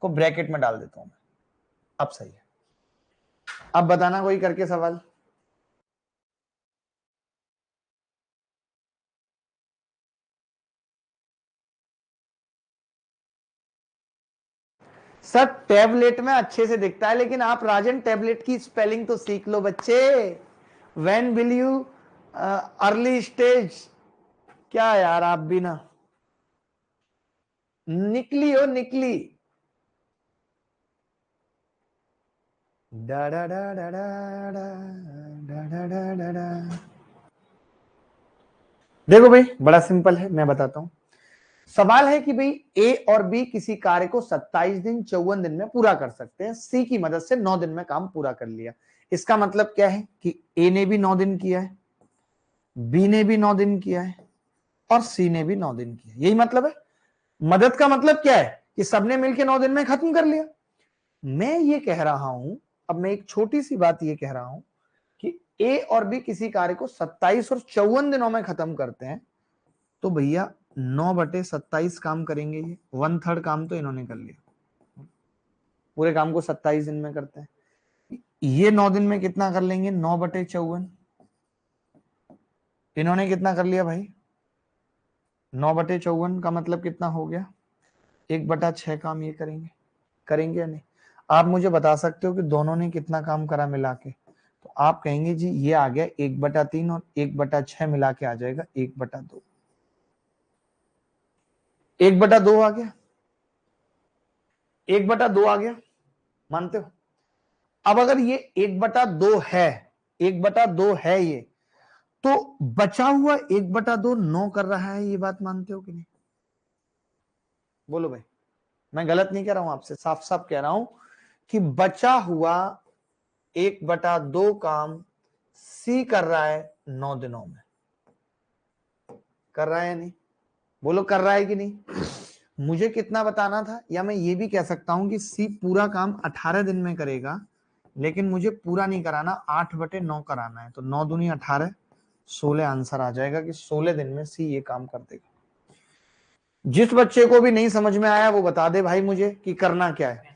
को bracket में डाल देता हूं मैं। अब सही है। अब बताना कोई करके सवाल। सर टैबलेट में अच्छे से दिखता है, लेकिन आप राजन टैबलेट की स्पेलिंग तो सीख लो बच्चे। When will you early stage, क्या यार आप भी ना निकली हो निकली। डा डा डा डा डा डा डा डा डा डा। देखो भाई बड़ा सिंपल है, मैं बताता हूं। सवाल है कि भाई ए और बी किसी कार्य को 27 दिन 54 दिन में पूरा कर सकते हैं। सी की मदद से 9 दिन में काम पूरा कर लिया। इसका मतलब क्या है कि ए ने भी 9 दिन किया है, बी ने भी 9 दिन किया है और सी ने भी 9 दिन किया। यही मतलब है। मदद का मतलब क्या है कि सबने मिलकर 9 दिन में खत्म कर लिया। मैं ये कह रहा हूं, अब मैं एक छोटी सी बात ये कह रहा हूं कि ए और बी किसी कार्य को 27 और 54 दिनों में खत्म करते हैं, तो भैया 9/27 काम करेंगे। ये 1/3 काम तो इन्होंने कर लिया। पूरे काम को 27 दिन में करते हैं, ये 9 दिन में कितना कर लेंगे? 9/54। इन्होंने कितना कर लिया भाई? 9/54 का मतलब कितना हो गया? 1/6 काम ये करेंगे। करेंगे या नहीं? आप मुझे बता सकते हो कि दोनों ने कितना काम करा मिला के? तो आप कहेंगे जी ये आ गया 1/3 और 1/6 मिला के आ जाएगा 1/2। 1/2 आ गया, 1/2 आ गया, मानते हो? अब अगर ये 1/2 है, 1/2 है ये, तो बचा हुआ 1/2 9 कर रहा है, ये बात मानते हो कि नहीं? बोलो भाई, मैं गलत नहीं कह रहा हूं, आपसे साफ साफ कह रहा हूं कि बचा हुआ 1/2 काम सी कर रहा है 9 दिनों में। कर रहा है या नहीं? बोलो कर रहा है कि नहीं? मुझे कितना बताना था, या मैं ये भी कह सकता हूं कि सी पूरा काम 18 दिन में करेगा, लेकिन मुझे पूरा नहीं कराना, 8/9 कराना है। तो 9 दूनी 18, 16 आंसर आ जाएगा कि 16 दिन में सी ये काम कर देगा। जिस बच्चे को भी नहीं समझ में आया वो बता दे भाई मुझे कि करना क्या है।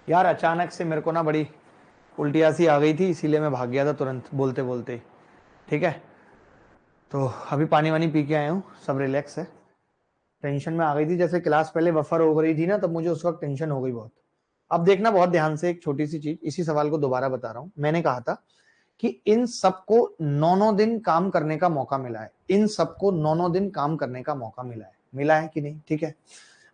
यार अचानक से मेरे को ना बड़ी उल्टियाँ सी आ गई थी, इसीलिए मैं भाग गया था तुरंत बोलते बोलते। ठीक है, तो अभी पानी वानी पी के आया हूँ, सब रिलैक्स है। टेंशन में आ गई थी, जैसे क्लास पहले बफर हो रही थी ना, तब मुझे उस वक्त टेंशन हो गई बहुत। अब देखना बहुत ध्यान से, एक छोटी सी चीज, इसी सवाल को दोबारा बता रहा हूं। मैंने कहा था कि इन सबको 9 दिन काम करने का मौका मिला है, इन सबको 9 दिन काम करने का मौका मिला है कि नहीं? ठीक है,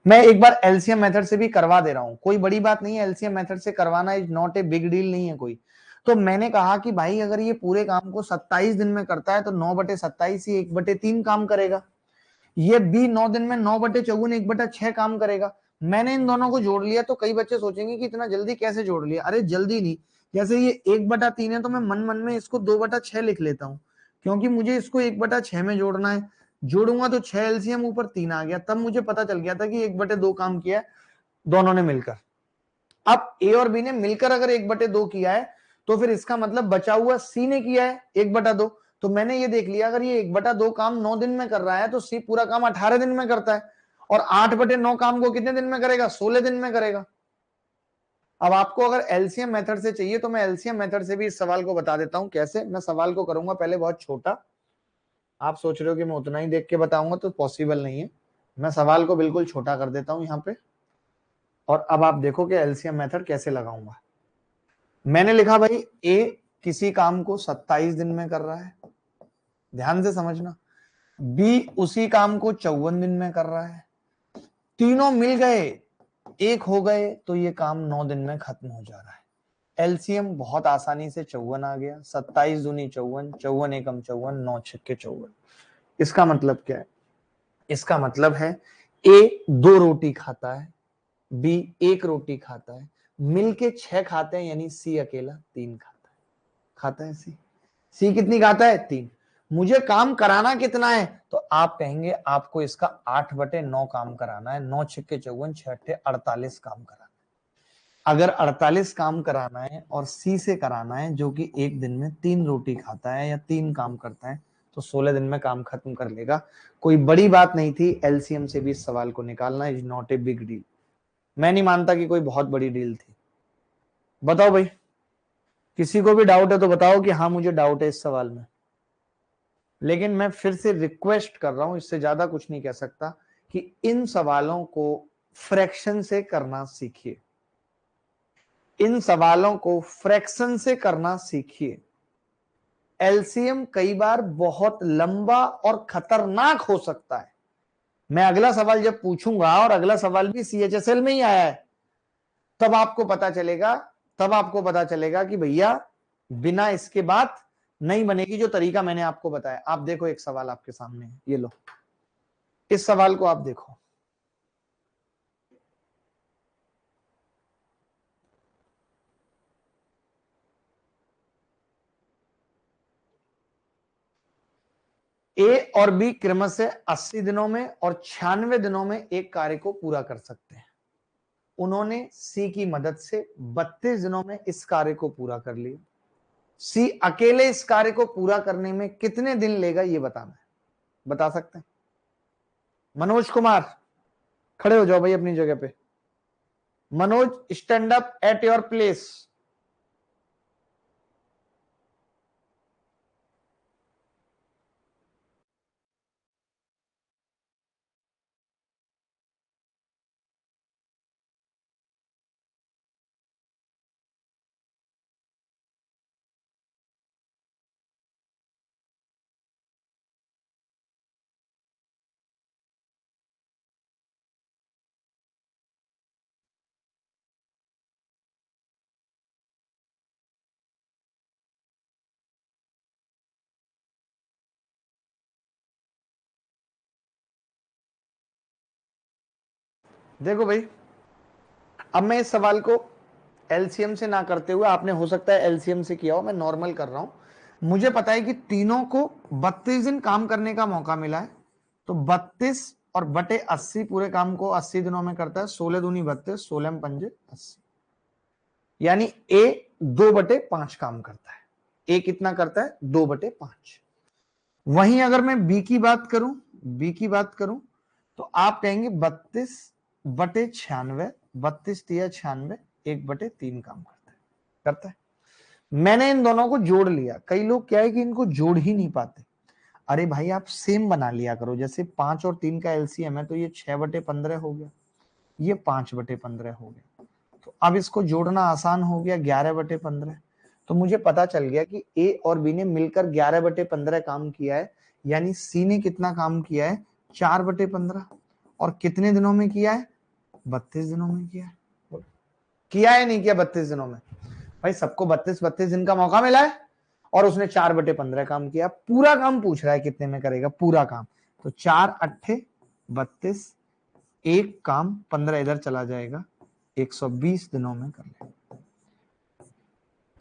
मैं एक बार एलसीएम मेथड से भी करवा दे रहा हूं, कोई बड़ी बात नहीं है, एलसीएम मेथड से करवाना is not a big deal नहीं है कोई। तो मैंने कहा कि भाई अगर ये पूरे काम को 27 दिन में करता है तो 9/27 ही 1/3 काम करेगा, ये बी 9 दिन में 9/54 1/6 काम करेगा। मैंने इन दोनों को जोड़ लिया। तो कई बच्चे सोचेंगे कि इतना जल्दी कैसे जोड़ लिया? अरे जल्दी नहीं, जैसे ये 1/3 है तो मैं मन मन में इसको 2/6 लिख लेता हूं, क्योंकि मुझे इसको 1/6 में जोड़ना है। जोड़ूंगा तो 6 एलसीएम ऊपर 3 आ गया, तब मुझे पता चल गया था कि 1/2 काम किया है दोनों ने मिलकर। अब ए और बी ने मिलकर अगर 1/2 किया है तो फिर इसका मतलब बचा हुआ सी ने किया है 1/2। तो मैंने ये देख लिया, अगर ये 1/2 काम 9 दिन में कर रहा है तो सी पूरा काम 18 दिन में करता है, और 8/9 काम को कितने दिन में करेगा? 16 दिन में करेगा। अब आपको अगर एलसीएम मेथड से चाहिए तो मैं एलसीएम मेथड से भी इस सवाल को बता देता हूं कैसे। मैं सवाल को करूंगा पहले बहुत छोटा, आप सोच रहे हो कि मैं उतना ही देख के बताऊंगा, तो पॉसिबल नहीं है। मैं सवाल को बिल्कुल छोटा कर देता हूं यहां पे, और अब आप देखो कि एलसीएम मेथड कैसे लगाऊंगा। मैंने लिखा भाई ए किसी काम को 27 दिन में कर रहा है, ध्यान से समझना। बी उसी काम को 54 दिन में कर रहा है, तीनों मिल गए, एक हो गए, तो ये काम 9 दिन में खत्म हो जा रहा है। एलसीएम बहुत आसानी से 54 आ गया, 27 दूनी 54, 54 एकम 54, 9 छक्के 54। इसका मतलब क्या है? इसका मतलब है ए 2 रोटी खाता है, बी 1 रोटी खाता है, मिलके 6 खाते हैं, यानी सी अकेला 3 खाता है सी। सी कितनी खाता है? 3। मुझे काम कराना कितना है? तो आप कहेंगे आपको इसका 8/9 काम कराना है। 9 छक्के 54, 6 अट्ठे 48 काम कराना है। अगर 48 काम कराना है और सी से कराना है जो कि एक दिन में 3 रोटी खाता है या 3 काम करता है, तो 16 दिन में काम खत्म कर लेगा। कोई बड़ी बात नहीं थी, एलसीएम से भी इस सवाल को निकालना is not a big deal. मैं नहीं मानता कि कोई बहुत बड़ी डील थी। बताओ भाई, किसी को भी डाउट है तो बताओ कि हाँ मुझे डाउट है इस सवाल में। लेकिन मैं फिर से रिक्वेस्ट कर रहा हूं, इससे ज्यादा कुछ नहीं कह सकता, कि इन सवालों को फ्रैक्शन से करना सीखिए, इन सवालों को फ्रैक्शन से करना सीखिए। एलसीएम कई बार बहुत लंबा और खतरनाक हो सकता है। मैं अगला सवाल जब पूछूंगा, और अगला सवाल भी सीएचएसएल में ही आया है, तब आपको पता चलेगा, तब आपको पता चलेगा कि भैया बिना इसके बात नहीं बनेगी, जो तरीका मैंने आपको बताया। आप देखो, एक सवाल आपके सामने है, ये लो, इस सवाल को आप देखो। ए और बी क्रमश से 80 दिनों में और 96 दिनों में एक कार्य को पूरा कर सकते हैं। उन्होंने सी की मदद से 32 दिनों में इस कार्य को पूरा कर लिया। सी अकेले इस कार्य को पूरा करने में कितने दिन लेगा, ये बताना है। बता सकते हैं? मनोज कुमार, खड़े हो जाओ भाई अपनी जगह पे। Manoj, stand up at your place. देखो भाई, अब मैं इस सवाल को एलसीएम से ना करते हुए, आपने हो सकता है एलसीएम से किया हो, मैं नॉर्मल कर रहा हूं। मुझे पता है कि तीनों को 32 दिन काम करने का मौका मिला है, तो 32 और बटे 80 पूरे काम को 80 दिनों में करता है। 16 दूनी 32, 16 में पंजे 80, यानी ए 2/5 काम करता है। ए कितना करता है? 2/5। वहीं अगर मैं बी की बात करूं, बी की बात करूं, तो आप कहेंगे 32/96, 32 तिया 96, 1/3 काम करता है। मैंने इन दोनों को जोड़ लिया। कई लोग क्या है कि इनको जोड़ ही नहीं पाते। अरे भाई आप सेम बना लिया करो, जैसे 5 और 3 का एलसीएम है तो ये 6/15 हो गया, ये 5/15 हो गया। तो अब इसको जोड़ना आसान हो गया, 11/15। तो मुझे पता चल गया कि ए और बी ने मिलकर 11/15 काम किया है, यानी सी ने कितना काम किया है, 4/15। और कितने दिनों में किया है, 32 दिनों में किया है। किया है नहीं किया 32 दिनों में? भाई सबको 32 दिन का मौका मिला है और उसने 4/15 काम किया। पूरा काम पूछ रहा है कितने में करेगा, पूरा काम। तो 4 अट्ठे 32, एक काम 15 इधर चला जाएगा, 120 दिनों में कर ले।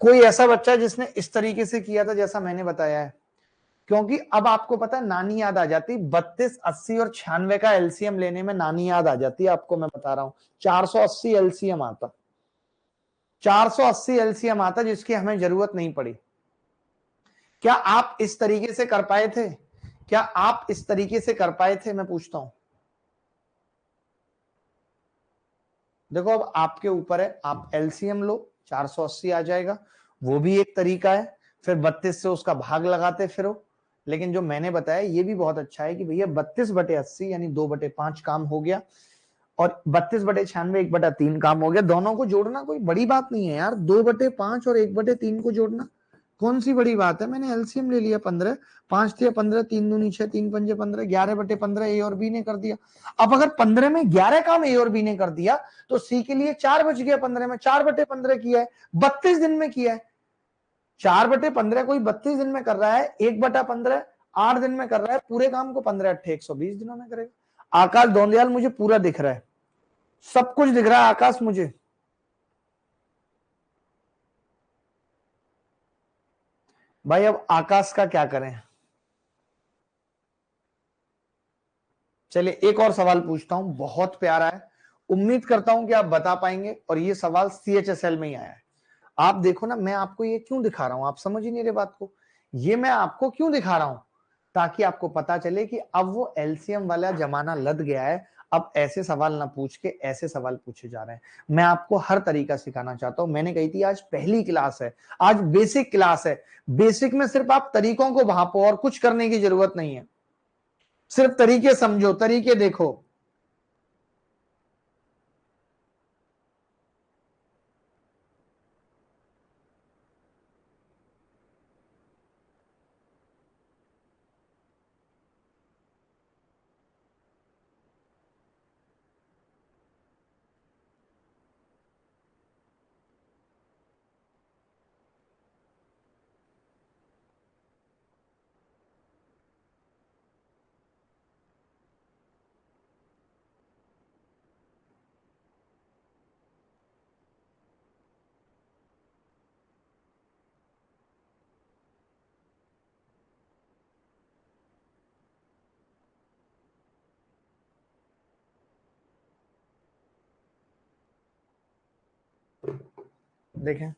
कोई ऐसा बच्चा जिसने इस तरीके से किया था जैसा मैंने बताया है? क्योंकि अब आपको पता है नानी याद आ जाती, 32, 80 और 96 का एलसीएम लेने में नानी याद आ जाती है आपको। मैं बता रहा हूं 480 एलसीएम आता, 480 एलसीएम आता जिसकी हमें जरूरत नहीं पड़ी। क्या आप इस तरीके से कर पाए थे? क्या आप इस तरीके से कर पाए थे? मैं पूछता हूं। देखो अब आपके ऊपर है, आप एलसीएम लो, 480 आ जाएगा, वो भी एक तरीका है। फिर 32 से उसका भाग लगाते फिरो। लेकिन जो मैंने बताया ये भी बहुत अच्छा है कि भैया 32/80 यानी 2/5 काम हो गया, और 32/96 1/3 काम हो गया। दोनों को जोड़ना कोई बड़ी बात नहीं है यार, 2/5 और 1/3 को जोड़ना कौन सी बड़ी बात है। मैंने एलसीएम ले लिया 15, 5 × 15, 3 दूनी 6, 3 पंजे 15, 11/15 ए और बी ने कर दिया। अब अगर 15 में 11 काम ए और बी ने कर दिया तो सी के लिए 4 बच गया। 15 में 4/15 किया है, 32 दिन में किया है। 4/15 कोई 32 दिन में कर रहा है, 1/15 8 दिन में कर रहा है। पूरे काम को 15 अट्ठे 120 दिनों में करेगा। आकाश दौंदियाल मुझे पूरा दिख रहा है, सब कुछ दिख रहा है आकाश मुझे। भाई अब आकाश का क्या करें? चलिए एक और सवाल पूछता हूं, बहुत प्यारा है, उम्मीद करता हूं कि आप बता पाएंगे। और ये सवाल सीएचएसएल में ही आया है। आप देखो ना, मैं आपको ये क्यों दिखा रहा हूं, आप समझ ही नहीं रहे बात को। ये मैं आपको क्यों दिखा रहा हूं, ताकि आपको पता चले कि अब वो एलसीएम वाला जमाना लद गया है। अब ऐसे सवाल ना पूछ के ऐसे सवाल पूछे जा रहे हैं। मैं आपको हर तरीका सिखाना चाहता हूं। मैंने कही थी आज पहली क्लास है, आज बेसिक क्लास है। बेसिक में सिर्फ आप तरीकों को भापो और कुछ करने की जरूरत नहीं है। सिर्फ तरीके समझो, तरीके देखो। देखें,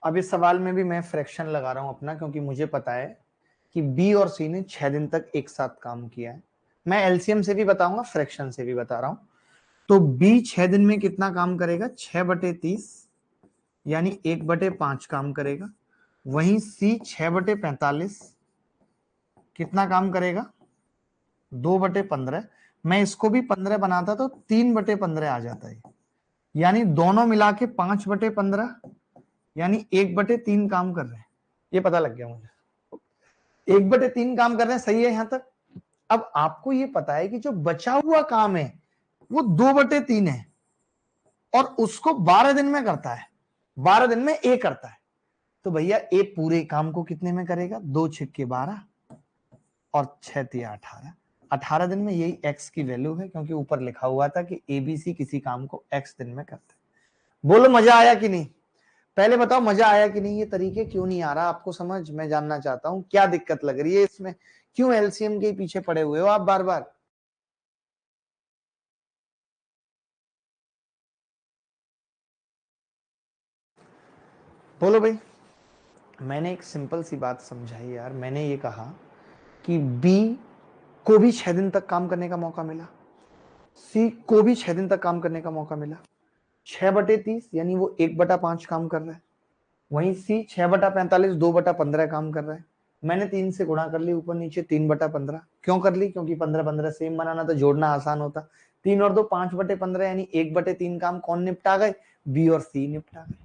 अब इस सवाल में भी मैं फ्रैक्शन लगा रहा हूं अपना, क्योंकि मुझे पता है कि बी और सी ने 6 दिन तक एक साथ काम किया है। मैं एलसीएम से भी बताऊंगा, फ्रैक्शन से भी बता रहा हूं। तो बी 6 दिन में कितना काम करेगा, 6/30 यानी 1/5 काम करेगा। वहीं सी 6/45 कितना काम करेगा, 2/15। मैं इसको भी 15 बनाता तो 3/15 आ जाता है, यानी दोनों मिला के 5/15 यानी 1/3 काम कर रहे हैं। ये पता लग गया मुझे, 1/3 काम कर रहे हैं, सही है यहां तक। अब आपको ये पता है कि जो बचा हुआ काम है वो 2/3 है, और उसको 12 दिन में करता है, 12 दिन में ए करता है। तो भैया ए पूरे काम को कितने में करेगा, 2×6 = 12 और 6×3 = 18। 18 दिन में यही एक्स की वैल्यू है, क्योंकि ऊपर लिखा हुआ था कि एबीसी किसी काम को एक्स दिन में करते हैं। बोलो मजा आया कि नहीं? पहले बताओ मजा आया कि नहीं? ये तरीके क्यों नहीं आ रहा आपको समझ? मैं जानना चाहता हूं क्या दिक्कत लग रही है इसमें, क्यों एलसीएम के पीछे पड़े हुए हो आप बार बार? बोलो भाई। मैंने एक सिंपल सी बात समझाई यार, मैंने ये कहा कि बी को भी 6 दिन तक काम करने का मौका मिला, सी को भी 6 दिन तक काम करने का मौका मिला। 6/30 यानी वो 1/5 काम कर रहा है। वहीं सी 6/45 2/15 काम कर रहा है। मैंने 3 से गुणा कर ली ऊपर नीचे, 3/15। क्यों कर ली? क्योंकि 15-15 सेम बनाना था, जोड़ना आसान होता। 3 और 2 5/15 यानी 1/3 काम कौन निपटा गए? बी और सी निपटा गए।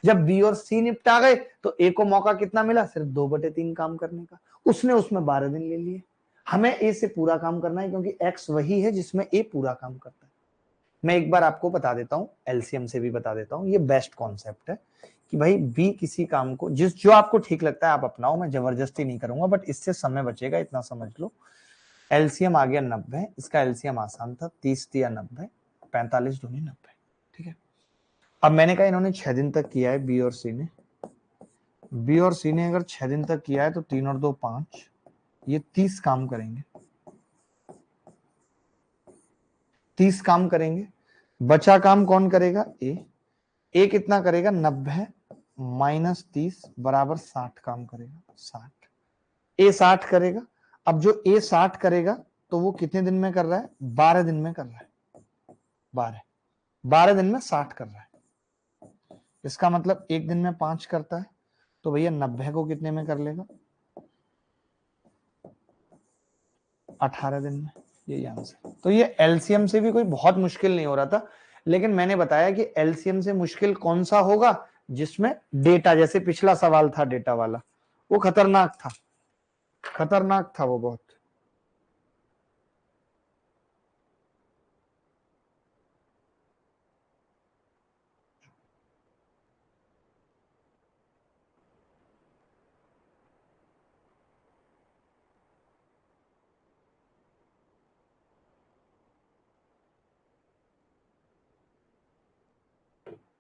जब बी और सी निपटा गए तो ए को मौका कितना मिला? सिर्फ 2/3 काम करने का। उसने उसमें 12 दिन ले लिए। हमें ए से पूरा काम करना है क्योंकि एक्स वही है जिसमें ए पूरा काम करता है। मैं एक बार आपको बता देता हूं, एलसीएम से भी बता देता हूं, ये बेस्ट कॉन्सेप्ट है कि भाई बी किसी काम को जो आपको ठीक लगता है आप अपनाओ, मैं जबरदस्ती नहीं करूंगा, बट इससे समय बचेगा, इतना समझ लो। एलसीएम आ गया 90, इसका एलसीएम आसान था, 30 दिया 90, 45 दूनी 90। ठीक है, अब मैंने कहा इन्होंने 6 दिन तक किया है, बी और सी ने अगर 6 दिन तक किया है तो 3 और 2 5, ये 30 काम करेंगे। 30 काम करेंगे। बचा काम कौन करेगा? ए कितना करेगा? 90 माइनस 30 बराबर 60 काम करेगा। 60, ए 60 करेगा। अब जो ए 60 करेगा तो वो कितने दिन में कर रहा है? 12 दिन में कर रहा है। 12 दिन में 60 कर रहा है। इसका मतलब एक दिन में 5 करता है, तो भैया 90 को कितने में कर लेगा? 18 दिन में। यही आंसर। तो ये एलसीएम से भी कोई बहुत मुश्किल नहीं हो रहा था, लेकिन मैंने बताया कि एलसीएम से मुश्किल कौन सा होगा? जिसमें डेटा, जैसे पिछला सवाल था डेटा वाला, वो खतरनाक था, खतरनाक था वो बहुत।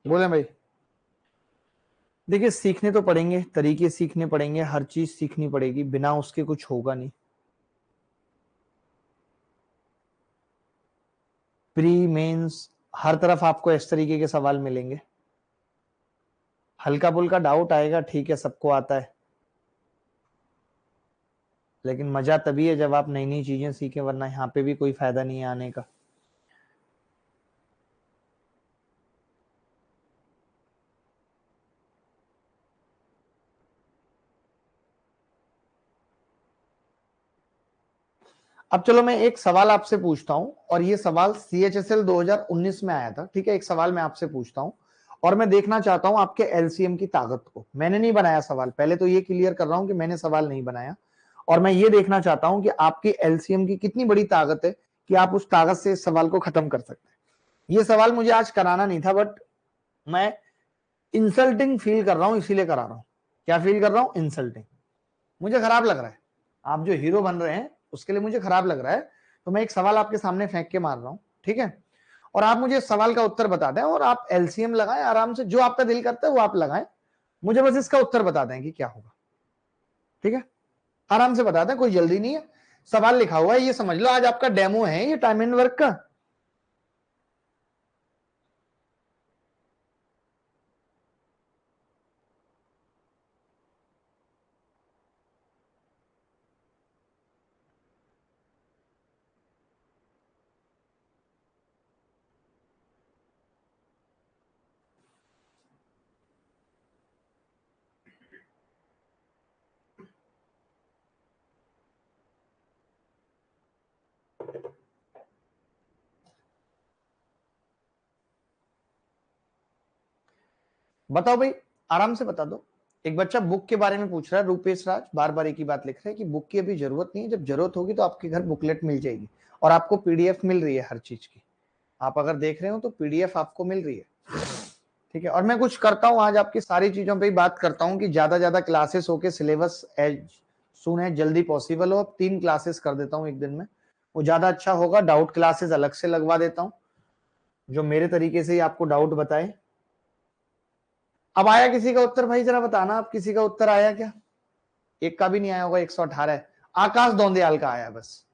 बोले भाई, देखिए सीखने तो पड़ेंगे, तरीके सीखने पड़ेंगे, हर चीज सीखनी पड़ेगी, बिना उसके कुछ होगा नहीं। प्री मेंस हर तरफ आपको इस तरीके के सवाल मिलेंगे। हल्का फुल्का डाउट आएगा, ठीक है, सबको आता है, लेकिन मजा तभी है जब आप नई नई चीजें सीखें, वरना यहाँ पे भी कोई फायदा नहीं है आने का। अब चलो मैं एक सवाल आपसे पूछता हूं, और ये सवाल CHSL 2019 में आया था। ठीक है, एक सवाल मैं आपसे पूछता हूं और मैं देखना चाहता हूं आपके एलसीएम की ताकत को। मैंने नहीं बनाया सवाल, पहले तो ये क्लियर कर रहा हूं कि मैंने सवाल नहीं बनाया, और मैं ये देखना चाहता हूं कि आपकी एलसीएम की कितनी बड़ी ताकत है कि आप उस ताकत से इस सवाल को खत्म कर सकते हैं। ये सवाल मुझे आज कराना नहीं था, बट मैं इंसल्टिंग फील कर रहा हूं, इसीलिए करा रहा हूं। क्या फील कर रहा हूं? इंसल्टिंग। मुझे खराब लग रहा है, आप जो हीरो बन रहे हैं उसके लिए मुझे खराब लग रहा है। तो मैं एक सवाल आपके सामने फेंक के मार रहा हूं, ठीक है, और आप मुझे सवाल का उत्तर बता दें, और आप एलसीएम लगाएं आराम से, जो आपका दिल करता है वो आप लगाएं, मुझे बस इसका उत्तर बता दें कि क्या होगा। ठीक है, आराम से बता दें, कोई जल्दी नहीं है। सवाल लिखा हुआ है, ये समझ लो आज आपका डेमो है ये टाइम एंड वर्क का। बताओ भाई, आराम से बता दो। एक बच्चा बुक के बारे में पूछ रहा है, रूपेश राज बार बार एक ही बात लिख रहा है कि बुक की अभी जरूरत नहीं है, जब जरूरत होगी तो आपके घर बुकलेट मिल जाएगी, और आपको पीडीएफ मिल रही है हर चीज की। आप अगर देख रहे हो तो पीडीएफ आपको मिल रही है। ठीक है, और मैं कुछ करता हूं आज आपकी सारी चीजों पे ही बात करता हूं कि ज्यादा क्लासेस होके सिलेबस एज सुन है जल्दी पॉसिबल हो। अब 3 क्लासेस कर देता हूं एक दिन में, वो ज्यादा अच्छा होगा। डाउट क्लासेस अलग से लगवा देता हूं, जो मेरे तरीके से ही आपको डाउट बताए। अब आया किसी का उत्तर? भाई जरा बताना, आप किसी का उत्तर आया क्या? एक का भी नहीं आया होगा, 118 है। आकाश दौंदियाल का आया बस।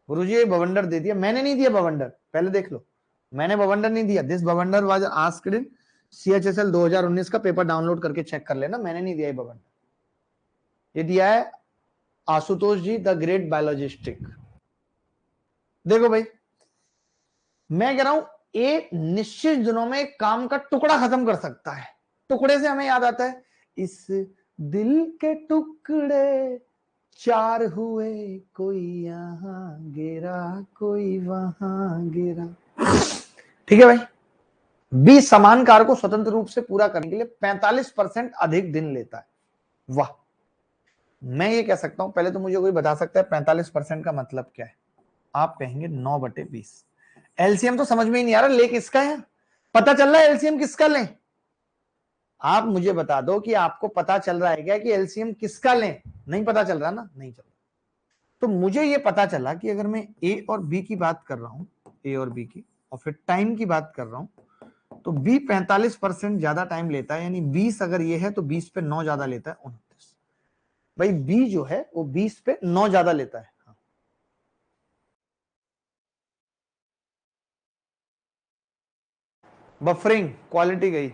गुरुजी ये बवंडर दे दिया, मैंने नहीं दिया बवंडर, पहले देख लो, मैंने बवंडर नहीं दिया। दिस बवंडर वाज आस्क्ड इन CHSL 2019 का पेपर डाउनलोड करके चेक कर लेना, मैंने नहीं दिया ये बवंडर। ये दिया है आशुतोष जी, द ग्रेट बायोलॉजिस्टिक। देखो भाई, मैं कह रहा हूं ए निश्चित दिनों में एक काम का टुकड़ा खत्म कर सकता है। टुकड़े से हमें याद आता है, इस दिल के टुकड़े चार हुए, कोई यहां गिरा कोई वहां गिरा। ठीक है भाई। बी समान कार्य को स्वतंत्र रूप से पूरा करने के लिए 45% अधिक दिन लेता है। वाह। मैं ये कह सकता हूं, पहले तो मुझे कोई बता सकता है 45% का मतलब क्या है? आप कहेंगे 9/20। एलसीएम तो समझ में ही नहीं आ रहा, ले किसका है? पता चल रहा है एलसीएम किसका लें? आप मुझे बता दो कि आपको पता चल रहा है क्या कि एलसीएम किसका लें? नहीं पता चल रहा ना, नहीं चल रहा। तो मुझे ये पता चला कि अगर मैं ए और बी की बात कर रहा हूं, ए और बी की, और फिर टाइम की बात कर रहा हूं, तो बी 45% ज्यादा टाइम लेता है, यानी 20 अगर ये है तो 20 पे 9 ज्यादा लेता है, 29। भाई बी जो है वो 20 पे 9 ज्यादा लेता है। बफरिंग क्वालिटी गई।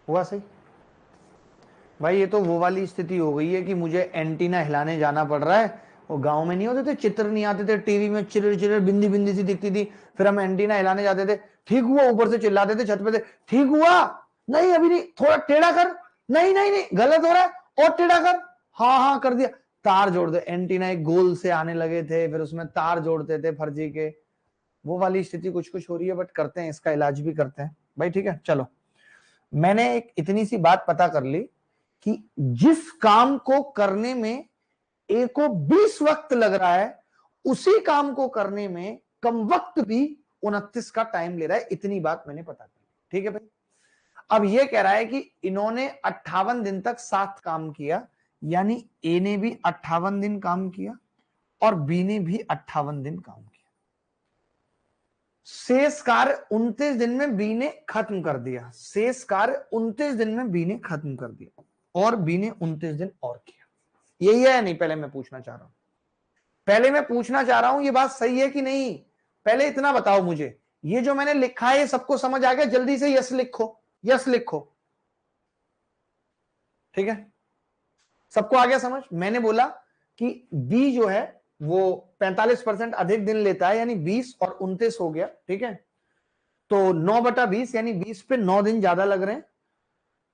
हुआ सही? भाई ये तो वो वाली स्थिति हो गई है कि मुझे एंटीना हिलाने जाना पड़ रहा है। वो गांव में नहीं होते थे, चित्र नहीं आते थे टीवी में, चिर चिर बिंदी बिंदी सी दिखती थी, फिर हम एंटीना हिलाने जाते थे, ठीक हुआ, ऊपर से चिल्लाते थे छत पे थे, ठीक हुआ, नहीं अभी नहीं, थोड़ा टेढ़ा कर, नहीं नहीं नहीं गलत हो रहा है, और टेढ़ा कर, हाँ हाँ कर दिया, तार जोड़ दे। एंटीना एक गोल से आने लगे थे, फिर उसमें तार जोड़ते थे फर्जी के। वो वाली स्थिति कुछ कुछ हो रही है, बट करते हैं, इसका इलाज भी करते हैं भाई। ठीक है, चलो। मैंने एक इतनी सी बात पता कर ली कि जिस काम को करने में ए को 20 वक्त लग रहा है, उसी काम को करने में कम वक्त भी 29 का टाइम ले रहा है। इतनी बात मैंने पता कर ली। ठीक है भाई। अब ये कह रहा है कि इन्होंने 58 दिन तक साथ काम किया, यानी ए ने भी 58 दिन काम किया और बी ने भी 58 दिन काम किया। शेष कार्य 29 दिन में बी ने खत्म कर दिया। शेष कार्य 29 दिन में बी ने खत्म कर दिया, और बी ने 29 दिन और किया। यही है या नहीं? पहले मैं पूछना चाह रहा हूं, पहले मैं पूछना चाह रहा हूं ये बात सही है कि नहीं? पहले इतना बताओ मुझे, ये जो मैंने लिखा है ये सबको समझ आ गया? जल्दी से यस लिखो, यस लिखो। ठीक है, सबको आ गया समझ? मैंने बोला कि बी जो है वो 45% अधिक दिन लेता है, यानी 20 और 29 हो गया। ठीक है, तो 9/20 यानी 20 पे 9 दिन ज्यादा लग रहे हैं।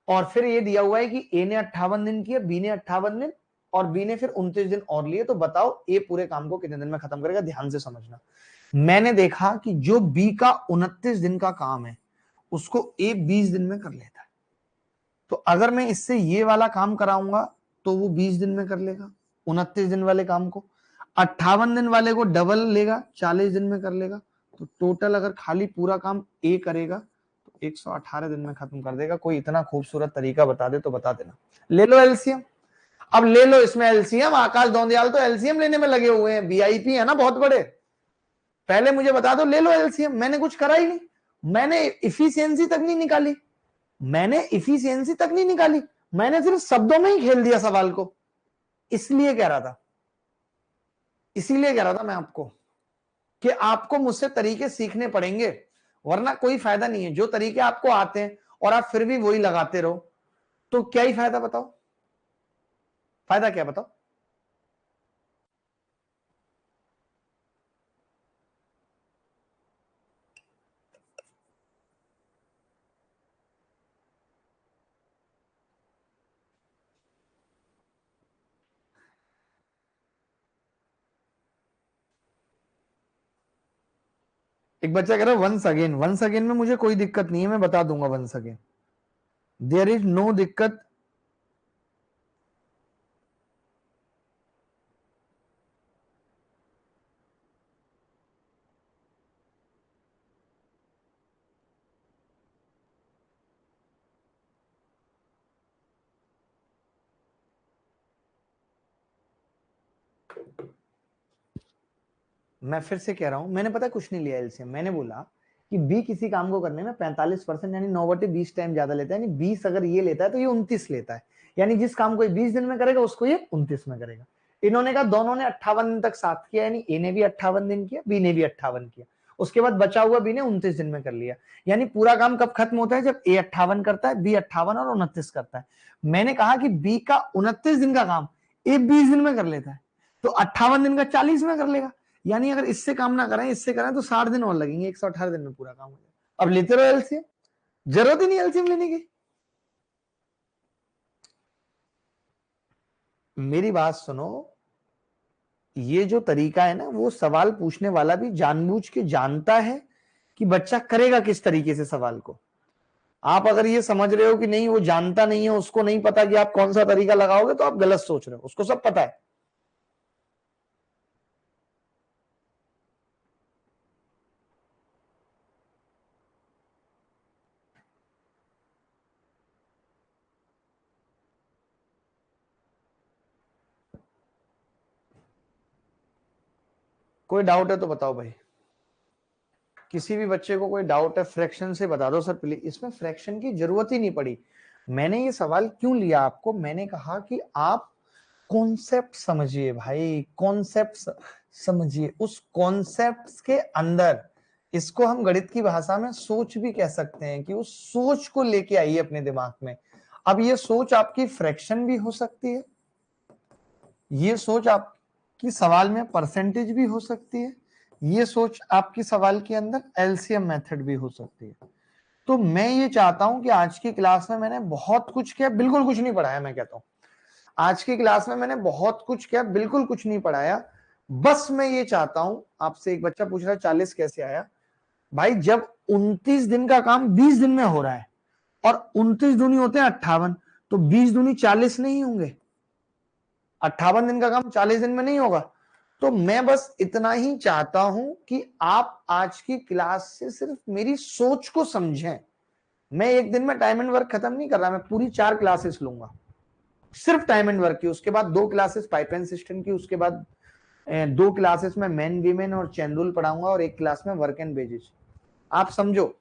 और फिर ये दिया हुआ है कि ए ने 58 दिन किया, बी ने 58 दिन, और बी ने फिर 29 दिन और लिए। तो बताओ ए पूरे काम को कितने दिन में खत्म करेगा? ध्यान से समझना। मैंने देखा कि जो बी का 29 दिन का काम है उसको ए 20 दिन में कर लेता है। तो अगर मैं इससे ये वाला काम कराऊंगा तो वो 20 दिन में कर लेगा 29 दिन वाले काम को। 58 दिन वाले को डबल लेगा, 40 दिन में कर लेगा, तो टोटल अगर खाली पूरा काम ए करेगा तो 118 दिन में खत्म कर देगा। कोई इतना खूबसूरत तरीका बता दे तो बता देना। ले लो एलसीएम, अब ले लो इसमें एलसीएम। आकाश दौंदियाल तो एलसीएम लेने में लगे हुए हैं, वीआईपी है ना बहुत बड़े। पहले मुझे बता दो, ले लो एलसीएम। मैंने कुछ करा ही नहीं, मैंने इफिशियंसी तक नहीं निकाली, मैंने इफिशियंसी तक नहीं निकाली, मैंने सिर्फ शब्दों में ही खेल दिया सवाल को। इसलिए कह रहा था, इसीलिए कह रहा था मैं आपको कि आपको मुझसे तरीके सीखने पड़ेंगे, वरना कोई फायदा नहीं है। जो तरीके आपको आते हैं और आप फिर भी वही लगाते रहो तो क्या ही फायदा, बताओ फायदा क्या, बताओ। एक बच्चा कह रहा है वंस अगेन। वंस अगेन में मुझे कोई दिक्कत नहीं है, मैं बता दूंगा once again, there is no दिक्कत। मैं फिर से कह रहा हूं, मैंने पता कुछ नहीं लिया एलसीएम। मैंने बोला कि बी किसी काम को करने में 45% यानी 9/20 टाइम ज्यादा लेता है, यानी 20 अगर ये लेता है तो ये 29 लेता है, यानी जिस काम को 20 दिन में करेगा उसको ये 29 में करेगा। इन्होंने कहा दोनों ने 58 दिन तक साथ किया, यानी ए ने भी 58 दिन किया, बी ने भी 58 किया, उसके बाद बचा हुआ बी ने 29 दिन में कर लिया। यानी पूरा काम कब खत्म होता है, जब ए 58 करता है, बी 58 और 29 करता है। मैंने कहा कि बी का 29 दिन का काम ए 20 दिन में कर लेता है, तो 58 दिन का 40 में कर लेगा। यानी अगर इससे काम ना करें, इससे करें तो 60 दिन और लगेंगे, 118 दिन में पूरा काम हो जाएगा। अब लेते रहो एलसीएम, जरूरत ही नहीं एलसीएम लेने की। मेरी बात सुनो, ये जो तरीका है ना, वो सवाल पूछने वाला भी जानबूझ के जानता है कि बच्चा करेगा किस तरीके से सवाल को। आप अगर ये समझ रहे हो कि नहीं वो जानता नहीं है, उसको नहीं पता कि आप कौन सा तरीका लगाओगे, तो आप गलत सोच रहे हो, उसको सब पता है। कोई डाउट है तो बताओ भाई, किसी भी बच्चे को कोई डाउट है फ्रैक्शन से बता दो। सर प्लीज, इसमें फ्रैक्शन की जरूरत ही नहीं पड़ी। मैंने ये सवाल क्यों लिया आपको, मैंने कहा कि आप कॉन्सेप्ट समझिए भाई, कॉन्सेप्ट समझिए, उस कॉन्सेप्ट के अंदर, इसको हम गणित की भाषा में सोच भी कह सकते हैं, कि उस सोच को लेके आइए अपने दिमाग में। अब ये सोच आपकी फ्रैक्शन भी हो सकती है, ये सोच आपकी सवाल में परसेंटेज भी हो सकती है, ये सोच आपकी सवाल के अंदर एलसीएम मेथड भी हो सकती है। तो मैं ये चाहता हूं कि आज की क्लास में मैंने बहुत कुछ किया, बिल्कुल कुछ नहीं पढ़ाया। मैं कहता हूं आज की क्लास में मैंने बहुत कुछ किया, बिल्कुल कुछ नहीं पढ़ाया। बस मैं ये चाहता हूं, आपसे एक बच्चा पूछ रहा है 40 कैसे आया। भाई जब 29 दिन का काम 20 दिन में हो रहा है, और 29 दूनी होते हैं 58, तो 20 दूनी 40 नहीं होंगे, 58 दिन का काम 40 दिन में नहीं होगा। तो मैं बस इतना ही चाहता हूं कि आप आज की क्लास से सिर्फ मेरी सोच को समझें। मैं एक दिन में टाइम एंड वर्क खत्म नहीं कर रहा, मैं पूरी 4 क्लासेस लूंगा सिर्फ टाइम एंड वर्क की, उसके बाद 2 क्लासेस पाइपलाइन सिस्टम की, उसके बाद 2 क्लासेस में मेन वीमेन और चेन रूल पढ़ाऊंगा, और एक क्लास में वर्क एंड बेजिस। आप समझो,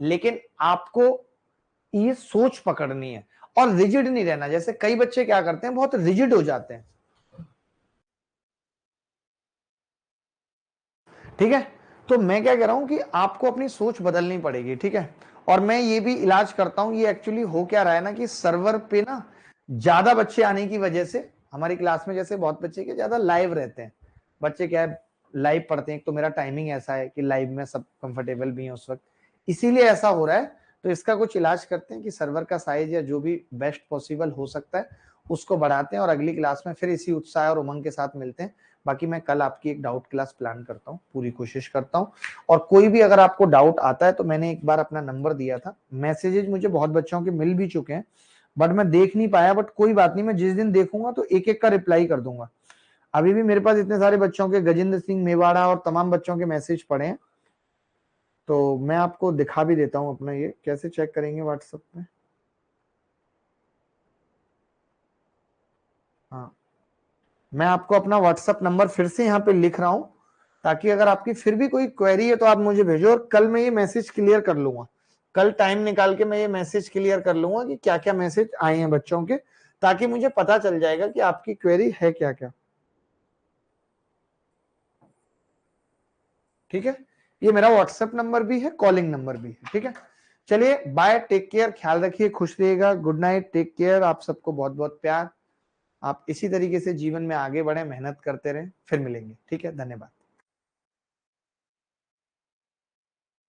लेकिन आपको ये सोच पकड़नी है और रिजिड नहीं रहना। जैसे कई बच्चे क्या करते हैं, बहुत रिजिड हो जाते हैं, ठीक है। तो मैं क्या कह रहा हूं कि आपको अपनी सोच बदलनी पड़ेगी, ठीक है। और मैं ये भी इलाज करता हूं, ये एक्चुअली हो क्या रहा है ना, कि सर्वर पे ना ज्यादा बच्चे आने की वजह से हमारी क्लास में, जैसे बहुत बच्चे के ज्यादा लाइव रहते हैं, बच्चे क्या है लाइव पढ़ते हैं, तो मेरा टाइमिंग ऐसा है कि लाइव में सब कंफर्टेबल भी है उस वक्त, इसीलिए ऐसा हो रहा है। तो इसका कुछ इलाज करते हैं कि सर्वर का साइज या जो भी बेस्ट पॉसिबल हो सकता है उसको बढ़ाते हैं, और अगली क्लास में फिर इसी उत्साह और उमंग के साथ मिलते हैं। बाकी मैं कल आपकी एक डाउट क्लास प्लान करता हूँ, पूरी कोशिश करता हूँ। और कोई भी अगर आपको डाउट आता है, तो मैंने एक बार अपना नंबर दिया था, मैसेजेस मुझे बहुत बच्चों के मिल भी चुके हैं, बट मैं देख नहीं पाया, बट कोई बात नहीं, मैं जिस दिन देखूंगा तो एक एक का रिप्लाई कर दूंगा। अभी भी मेरे पास इतने सारे बच्चों के, गजेंद्र सिंह मेवाड़ा और तमाम बच्चों के मैसेज पड़े हैं, तो मैं आपको दिखा भी देता हूं अपना, ये कैसे चेक करेंगे व्हाट्सएप में। हाँ, मैं आपको अपना व्हाट्सएप नंबर फिर से यहाँ पे लिख रहा हूं, ताकि अगर आपकी फिर भी कोई क्वेरी है तो आप मुझे भेजो, और कल मैं ये मैसेज क्लियर कर लूंगा। कल टाइम निकाल के मैं ये मैसेज क्लियर कर लूंगा कि क्या क्या मैसेज आए हैं बच्चों के, ताकि मुझे पता चल जाएगा कि आपकी क्वेरी है क्या क्या। ठीक है, ये मेरा व्हाट्सएप नंबर भी है, कॉलिंग नंबर भी है। ठीक है, चलिए बाय, टेक केयर, ख्याल रखिए, खुश रहिएगा, गुड नाइट, टेक केयर, आप सबको बहुत बहुत प्यार। आप इसी तरीके से जीवन में आगे बढ़े, मेहनत करते रहें, फिर मिलेंगे। ठीक है, धन्यवाद।